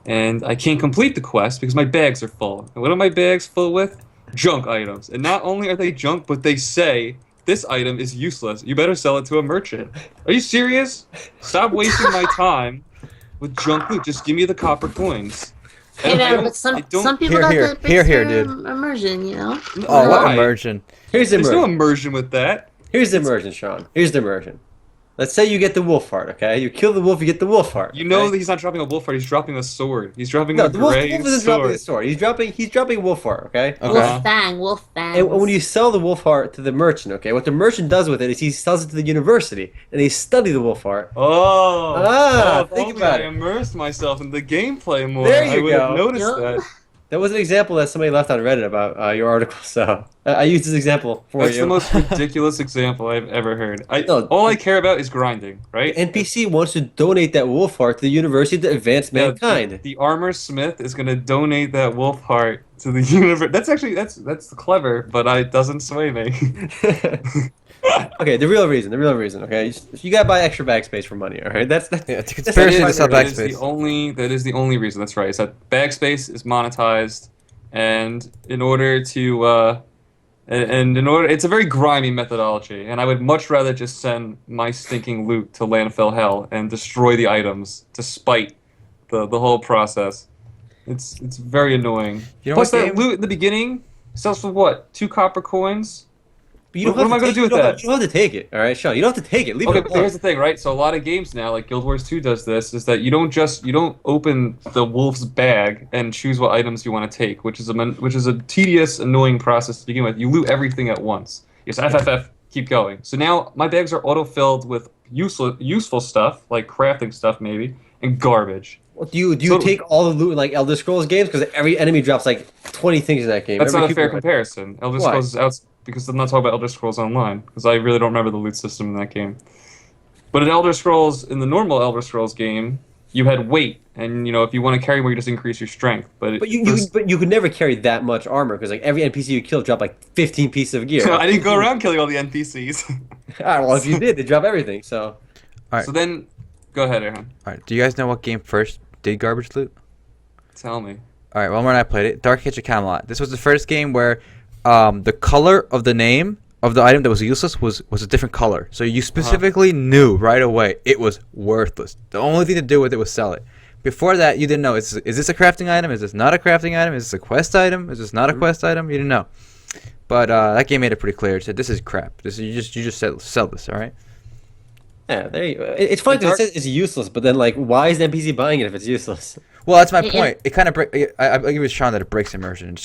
and I can't complete the quest because my bags are full. And what are my bags full with? Junk items. And not only are they junk, but they say, this item is useless. You better sell it to a merchant. Are you serious? Stop wasting my time with junk loot. Just give me the copper coins. Hey And I man, don't- but I don't- some people Here, got the here, big dude. immersion, you know. Oh, what Why? immersion? Here's the There's no immersion. immersion with that. Here's the immersion, Sean. Here's the immersion. Let's say you get the wolf heart. Okay, you kill the wolf, you get the wolf heart. You know okay? that he's not dropping a wolf heart. He's dropping a sword. He's dropping No, a the wolf gray isn't dropping the sword. sword. He's dropping wolf heart. Okay. Okay. Wolf fang. And when you sell the wolf heart to the merchant, okay, what the merchant does with it is he sells it to the university, and they study the wolf heart. Oh, Ah, if think only about I it. immersed myself in the gameplay more. There I you would have go. noticed Yup. that. That was an example that somebody left on Reddit about your article, so I used this example for That's you. the most ridiculous example I've ever heard. No. All I care about is grinding, right? NPC wants to donate that wolf heart to the university to advance Yeah, mankind. The armor smith is gonna donate that wolf heart to the universe. That's actually that's clever, but it doesn't sway me. Okay, the real reason. Okay, you gotta buy extra bag space for money. All right, that's Yeah, it's a that's conspiracy not to sell right. backspace. That is the only reason. That's right. Is that backspace is monetized, and in order to it's a very grimy methodology, and I would much rather just send my stinking loot to landfill hell and destroy the items to spite the whole process. It's very annoying. You know Plus what that game? loot in the beginning sells for what? 2 copper coins? But you don't What am I have going to to do with that? You don't have to take it. All right, Sean. You don't have to take it. Leave Okay, it but alone. here's the thing, right? So a lot of games now, like Guild Wars 2 does this, is that you don't open the wolf's bag and choose what items you want to take, which is a tedious, annoying process to begin with. You loot everything at once. Yes, FFF, keep going. So now my bags are auto-filled with useful stuff, like crafting stuff maybe, and garbage. Do you take all the loot in like Elder Scrolls games? Because every enemy drops like 20 things in that game. That's Every not a fair cube- comparison. Elder Why? Scrolls is out because I'm not talking about Elder Scrolls Online because I really don't remember the loot system in that game. But in Elder Scrolls, in the normal Elder Scrolls game, you had weight, and if you want to carry more, you just increase your strength. But you could never carry that much armor because like every NPC you kill drop like 15 pieces of gear. I didn't go around killing all the NPCs. All right, well if you did, they drop everything. So. All right. So then, go ahead, Aaron. All right. Do you guys know what game first did garbage loot? Tell me. All right. Well, when I played it, Dark Age of Camelot. This was the first game where the color of the name of the item that was useless was a different color. So you specifically knew right away it was worthless. The only thing to do with it was sell it. Before that, you didn't know, is this a crafting item? Is this not a crafting item? Is this a quest item? Is this not a quest item? You didn't know. But that game made it pretty clear. It said, this is crap. You just sell this, all right? Yeah, there you go. It's funny because it says it's useless, but then like, why is the NPC buying it if it's useless? Well, that's my point. It kind of I agree with Sean that it breaks immersion. It's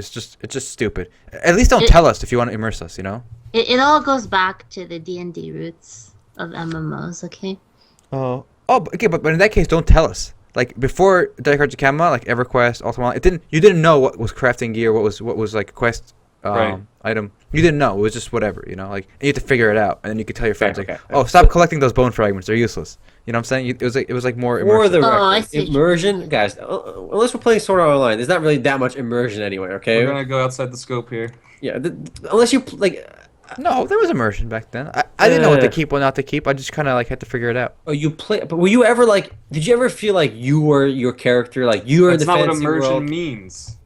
just stupid. At least don't tell us if you want to immerse us. It all goes back to the D&D roots of MMOs. Okay. But in that case, don't tell us. Like before Dark Age of Camelot, like EverQuest, Ultima, you didn't know what was crafting gear, what was like quest item. You didn't know. It was just whatever, Like and you had to figure it out, and then you could tell your friends stop collecting those bone fragments. They're useless. You know what I'm saying? It was like more immersive. For the I record, see. immersion, guys. Unless we're playing Sword Art Online, there's not really that much immersion anyway. Okay. We're gonna go outside the scope here. Yeah. Unless you like. No, there was immersion back then. I didn't know what to keep, what not to keep. I just kind of like had to figure it out. Oh, you play. But were you ever like? Did you ever feel like you were your character? Like you were in That's the not what fantasy immersion world? means.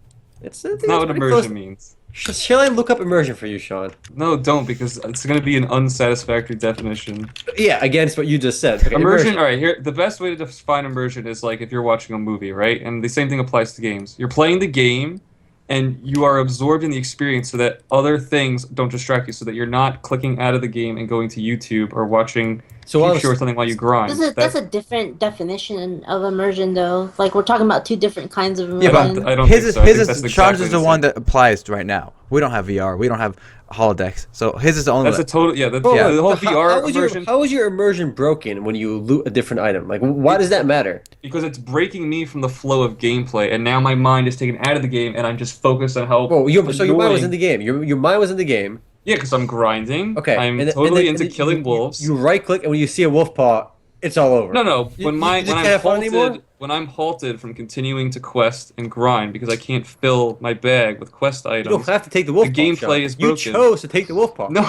It's That's not what immersion means. Shall I look up immersion for you, Sean? No, don't, because it's going to be an unsatisfactory definition. Yeah, against what you just said. Okay, Immersion, all right, here, the best way to define immersion is like if you're watching a movie, right? And the same thing applies to games. You're playing the game, and you are absorbed in the experience so that other things don't distract you, so that you're not clicking out of the game and going to YouTube or watching YouTube or something while you grind. That's a different definition of immersion, though. Like, we're talking about two different kinds of immersion. Yeah, but I don't think so. I think that's Sean's exactly is the one that applies right now. We don't have VR. We don't have holodecks. So his is the only. That's a total. Yeah, the whole VR immersion. How is your immersion broken when you loot a different item? Like, why does that matter? Because it's breaking me from the flow of gameplay, and now my mind is taken out of the game, and I'm just focused on how. Oh, so your mind was in the game. Your mind was in the game. Yeah, because I'm grinding. Okay. I'm and totally then into killing wolves. You right click, and when you see a wolf paw, it's all over. No. You just can't have fun anymore? When I'm halted from continuing to quest and grind because I can't fill my bag with quest items. You don't have to take the wolf paw. gameplay Sean. is broken. You chose to take the wolf paw. No.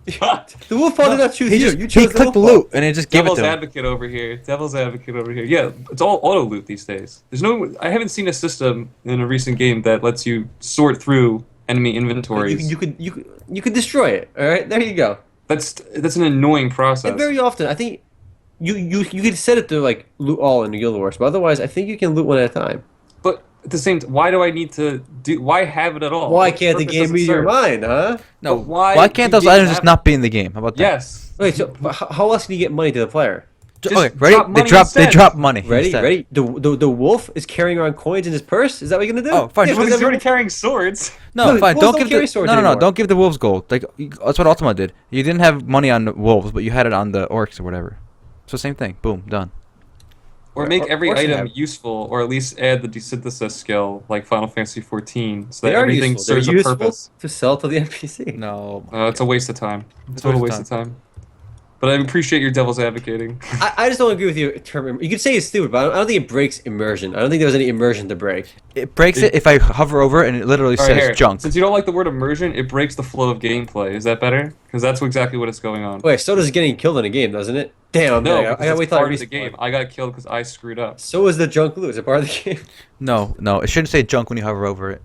The wolf paw did not choose you. You He chose the clicked wolf the paw. loot and it just gave it Devil's to him. advocate over here. Devil's advocate over here. Yeah, it's all auto loot these days. I haven't seen a system in a recent game that lets you sort through enemy inventories. You could destroy it. All right, there you go. That's an annoying process. And very often, I think you could set it to like loot all in the Guild Wars, but otherwise, I think you can loot one at a time. But at the same time, why do I need to do? Why have it at all? Why What can't the purpose game does it read your serve? mind, huh? No, But why why can't do those games items just have- not be in the game? How about that? Yes. Okay, so how else can you get money to the player? Just Okay, ready? drop They money drop instead. money. Ready? instead. Ready? The wolf is carrying around coins in his purse. Is that what you're gonna do? Oh, fine. Yeah, Well, But he's already carrying swords. No, No, fine. wolves Don't don't give carry the swords no. anymore. Don't give the wolves gold. Like that's what Ultima did. You didn't have money on the wolves, but you had it on the orcs or whatever. So same thing. Boom, done. Or make every course they item have. useful, or at least add the desynthesis skill, like Final Fantasy XIV, so that They are everything useful. They're serves a useful purpose. to sell to the NPC. No. It's a waste of time. It's a Total waste waste of of time. But I appreciate your devil's advocating. I just don't agree with your term. You could say it's stupid, but I don't think it breaks immersion. I don't think there was any immersion to break. It breaks it if I hover over it and it literally All right, says here. junk. Since you don't like the word immersion, it breaks the flow of gameplay. Is that better? Because that's exactly what is going on. Wait, so does getting killed in a game, doesn't it? Damn, No, man, I because gotta it's wait till part I of the respawn. game. I got killed because I screwed up. So is the junk loot. Is it part of the game? No, it shouldn't say junk when you hover over it.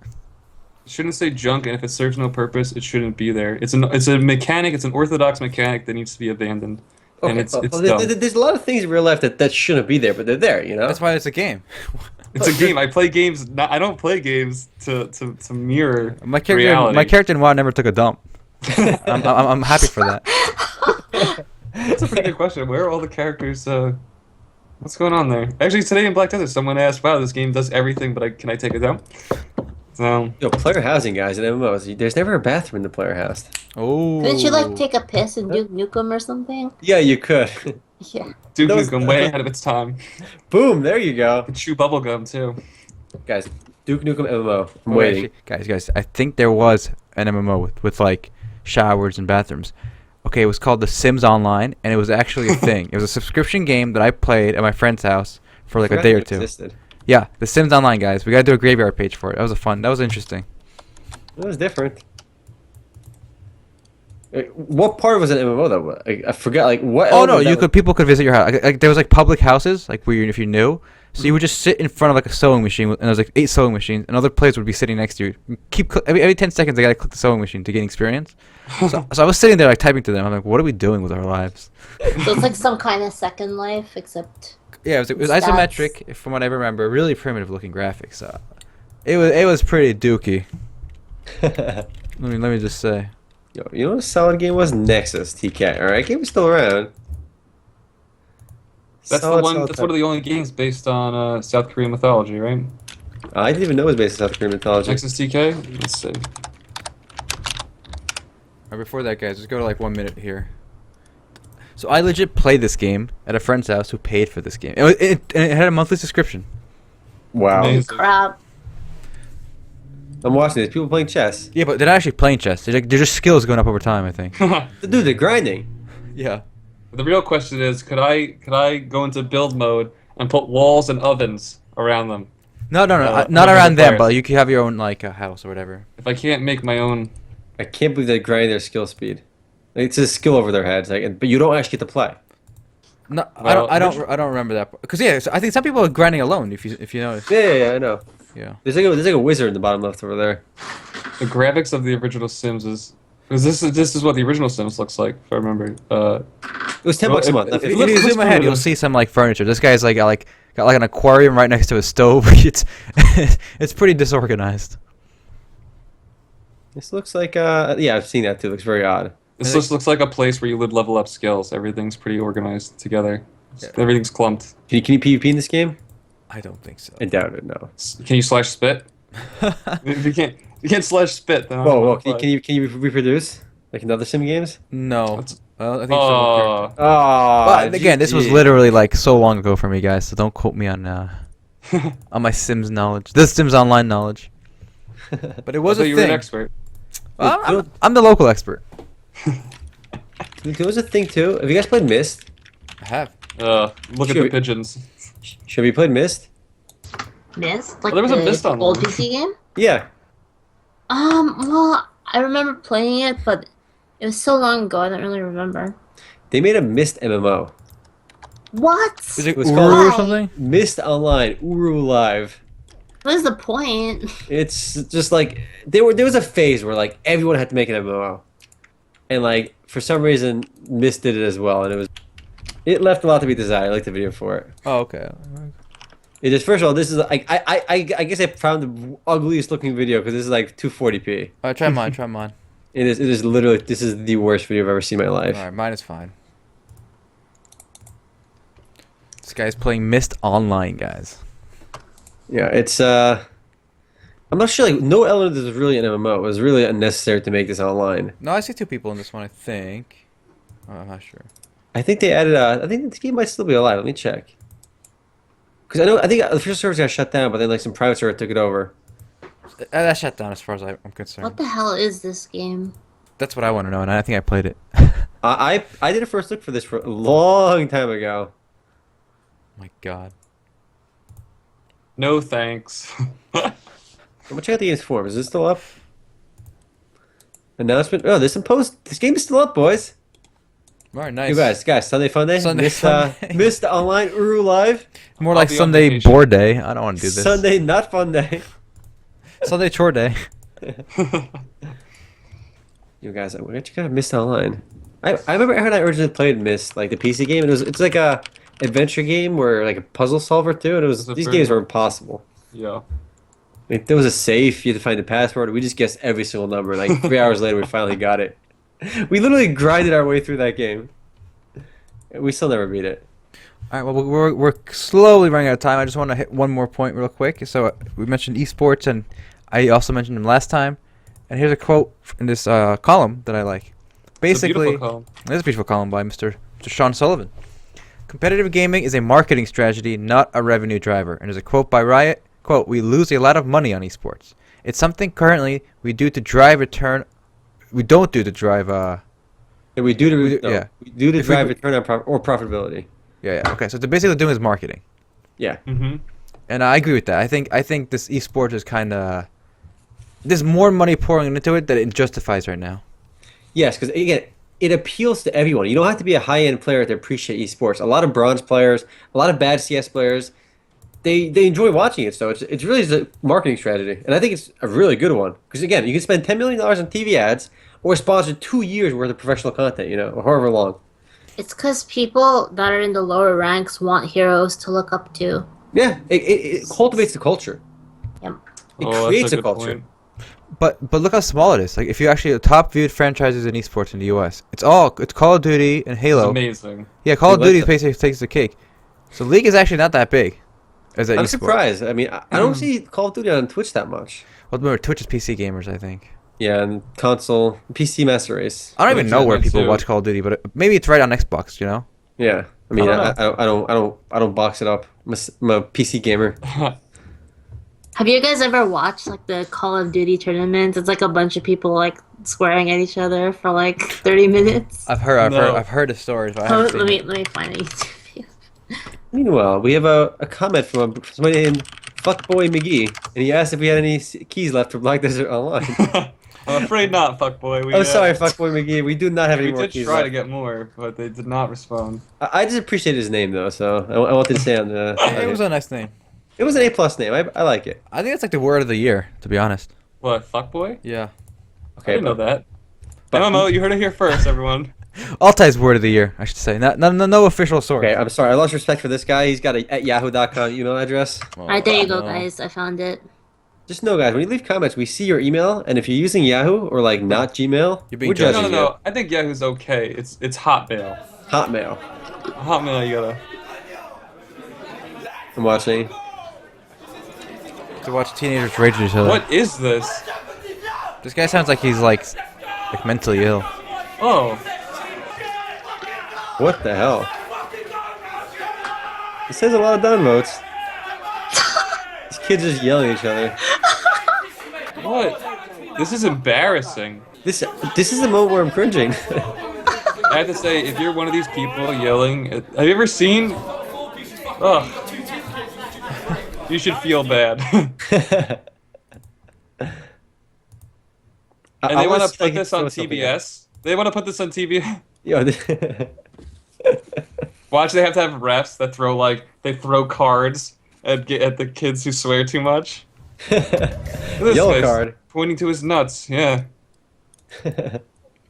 It shouldn't say junk, and if it serves no purpose, it shouldn't be there. It's a mechanic. It's an orthodox mechanic that needs to be abandoned. And it's well, dumb. there's a lot of things in real life that shouldn't be there, but they're there, you know? That's why it's a game. It's a game. I play games. I don't play games to mirror reality. My character in WoW never took a dump. I'm happy for that. That's a pretty good question. Where are all the characters? What's going on there? Actually, today in Black Desert, someone asked, "Wow, this game does everything, but can I take it down?" So, Yo, player housing, guys, in MMOs. There's never a bathroom in the player house. Oh. Didn't you like take a piss and Duke Nukem or something? Yeah, you could. Yeah. Duke Those- Nukem way ahead of its time. Boom, there you go. And chew bubblegum too. Guys, Duke Nukem MMO. I'm Oh, waiting. actually, guys, I think there was an MMO with like showers and bathrooms. Okay, it was called The Sims Online, and it was actually a thing. It was a subscription game that I played at my friend's house for like a Forgot day it or two. existed. Yeah, The Sims Online, guys. We gotta do a graveyard page for it. That was interesting. It was different. What part was an MMO though? I forgot. Like what? Oh no, element that people could visit your house. Like there was like public houses, like where if you knew. So you would just sit in front of like a sewing machine, and there was like 8 sewing machines, and other players would be sitting next to you. Every 10 seconds, I gotta click the sewing machine to gain experience. So I was sitting there like typing to them. I'm like, what are we doing with our lives? So it's like some kind of Second Life, except Yeah, it was Stats. isometric, from what I remember. Really primitive looking graphics. So it was pretty dooky. was? Let me just say. Yo, you know what a solid game was? Nexus TK. All right, game was still around. That's Solid, the one. solid That's one of the only games based on South Korean mythology, right? I didn't even know it was based on South Korean mythology. Nexus TK. Let's see. Before that, guys, just go to like 1 minute here. So I legit played this game at a friend's house who paid for this game. It had a monthly subscription. Wow. Amazing. crap. I'm watching this. People playing chess. Yeah, but they're not actually playing chess. They're just skills going up over time, I think. Dude, they're grinding. Yeah. The real question is, could I go into build mode and put walls and ovens around them? No, Uh, not over around the them, players. but you can have your own like house or whatever. If I can't make my own, I can't believe they're grinding their skill speed. Like, it's a skill over their heads, like, but you don't actually get to play. No, Well, I don't remember that because so I think some people are grinding alone. If you notice. Yeah, I know. Yeah. There's like a wizard in the bottom left over there. the graphics of the original Sims is because this is what the original Sims looks like, if I remember. It was $10 Well, a month. it If looks- you looks zoom ahead, pretty you'll good. see some like furniture. This guy's got like an aquarium right next to his stove. It's it's pretty disorganized. This looks like yeah, I've seen that too. It looks very odd. This just looks like a place where you would level up skills. Everything's pretty organized together. Yeah. Everything's clumped. Can you PvP in this game? I don't think so. I doubt it. No. Can you slash spit? If you can't slash spit, then I don't Whoa, wanna whoa! play. Can you reproduce like in other sim games? No. That's- Well, I think Oh, so. Oh, But again, this was GG. literally like so long ago for me, guys. So don't quote me on my Sims knowledge. This Sims Online knowledge. But it was I thought a you were an thing. expert. Well, I'm the local expert. There was a thing too. Have you guys played Myst? I have. Look at Should the we- pigeons. Have you played Myst? Mist? Like there was a the Mist online. old PC game? Yeah. Well, I remember playing it, but it was so long ago, I don't really remember. They made a Myst MMO. What? Is it was Uru called- or Why? something? Myst Online, Uru Live. What is the point? It's just like there was a phase where like everyone had to make an MMO, and like for some reason Myst did it as well, and it left a lot to be desired. I like the video for it. Oh, okay. It just first of all, this is like I guess I found the ugliest looking video because this is like 240p. Try mine. Try mine. It is literally this is the worst video I've ever seen in my life. All right, mine is fine. This guy's playing Myst Online, guys. Yeah, it's I'm not sure like no element of this was really an MMO. It was really unnecessary to make this online. No, I see 2 people in this one. I think. Oh, I'm not sure. I think they added I think this game might still be alive. Let me check. Because I think the first server got shut down, but then like some private server took it over. That shut down as far as I'm concerned. What the hell is this game? That's what I want to know, and I think I played it. I did a first look for this for a long time ago. My God. No thanks. I'm gonna check out the game's form. Is this still up? Announcement. Oh, there's some post. This game is still up, boys. All right, nice. You guys, Sunday Fun Day. Sunday Myst, Fun Day. Myst Online Uru Live. More I'll like be on Sunday vacation. board day. I don't want to do this. Sunday Not Fun Day. Sunday chore day. You guys, we're gonna check out Myst Online. I remember when I originally played Myst, like the PC game, and it's like a adventure game where like a puzzle solver too, and It's a these very- games were impossible. Yeah. Like there was a safe, you had to find the password. We just guessed every single number. Like 3 hours later, we finally got it. We literally grinded our way through that game. We still never beat it. All right, well, we're slowly running out of time. I just want to hit one more point real quick. So we mentioned esports, and I also mentioned them last time. And here's a quote in this column that I like. Basically, this is a beautiful column by Mr. Sean Sullivan. Competitive gaming is a marketing strategy, not a revenue driver. And there's a quote by Riot. Quote, we lose a lot of money on esports. It's something currently we do to drive return. We don't do to drive. We do to drive return on or profitability. Yeah. Okay. So they're basically doing is marketing. Yeah. Mm-hmm. And I agree with that. I think this esports is kind of there's more money pouring into it than it justifies right now. Yes, because again, it appeals to everyone. You don't have to be a high-end player to appreciate esports. A lot of bronze players, a lot of bad CS players, they enjoy watching it. So it's really just a marketing strategy, and I think it's a really good one. Because again, you can spend $10 million on TV ads or sponsor 2 years worth of professional content, or however long. It's because people that are in the lower ranks want heroes to look up to. Yeah, it cultivates the culture. Yep. It creates a culture. Point. But look how small it is. Like if you actually the top viewed franchises in esports in the U.S., it's Call of Duty and Halo. It's amazing. Yeah, Call of Duty basically takes the cake. So League is actually not that big. As an I'm esport. surprised. I mean, I don't see Call of Duty on Twitch that much. Well, remember Twitch is PC gamers, I think. Yeah, and console, PC Master Race. I don't even know where people too. watch Call of Duty, but maybe it's right on Xbox. Yeah, I mean, I I don't box it up. I'm a PC gamer. Have you guys ever watched like the Call of Duty tournaments? It's like a bunch of people like swearing at each other for like 30 minutes. I've heard the stories, but I haven't seen it. Let me find it. Meanwhile, we have a comment from somebody named Fuckboy McGee, and he asked if we had any keys left for Black Desert Online. I'm afraid not, fuckboy. Sorry, Fuckboy McGee. We do not have any more keys We did try left. to get more, but they did not respond. I just appreciate his name, though, so I wanted to say on the... It was a nice name. It was an A+ name. I like it. I think it's like the word of the year, to be honest. What, fuckboy? Yeah. I didn't know that. MMO, you heard it here first, everyone. Altai's word of the year, I should say. No official source. Okay, I'm sorry. I lost respect for this guy. He's got a @yahoo.com email address. All right, there you go, guys. I found it. Just know, guys, when you leave comments, we see your email, and if you're using Yahoo or like not Gmail, You're being we're judged. judging No. I think Yahoo's okay. It's Hotmail. you. Hotmail. Hotmail, you gotta. I'm watching. To watch teenagers rage at each other. What is this? This guy sounds like he's like mentally ill. Oh. What the hell? It says a lot of downvotes. These kids just yelling at each other. What? This is embarrassing. This is the moment where I'm cringing. I have to say, if you're one of these people yelling, have you ever seen? Ugh. You should feel bad. And they want to put this on TBS. They want to put this on TV. Yo, Watch, they have to have refs that throw cards at the kids who swear too much. This yellow guy's card. pointing to his nuts. Yeah.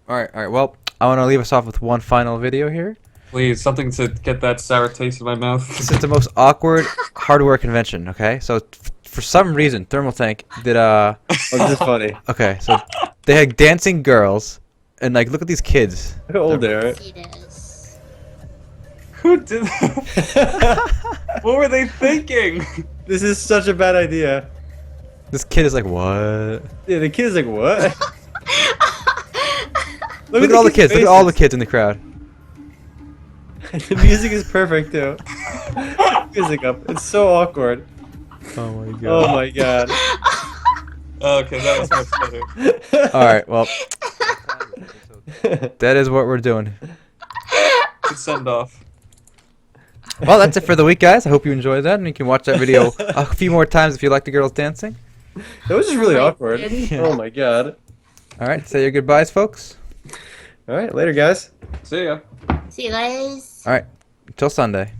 All right. Well, I want to leave us off with one final video here. Please, something to get that sour taste in my mouth. This is the most awkward hardware convention. Okay, so for some reason, Thermal Tank did Oh, this is funny. Okay, so they had dancing girls, and like look at these kids. Look how old they are. Who did that? What were they thinking? This is such a bad idea. This kid is like, what? Yeah, the kid's like, what? Look at all the kids. Look at all the kids in the crowd. The music is perfect too. Music up. It's so awkward. Oh my god. Oh my god. Okay, that was much better. All right. Well, that is what we're doing. Good send off. Well, that's it for the week, guys. I hope you enjoyed that, and you can watch that video a few more times if you like the girls dancing. That was just really awkward. Oh my god. All right. Say your goodbyes, folks. All right, later, guys. See ya. See you guys. All right. Until Sunday.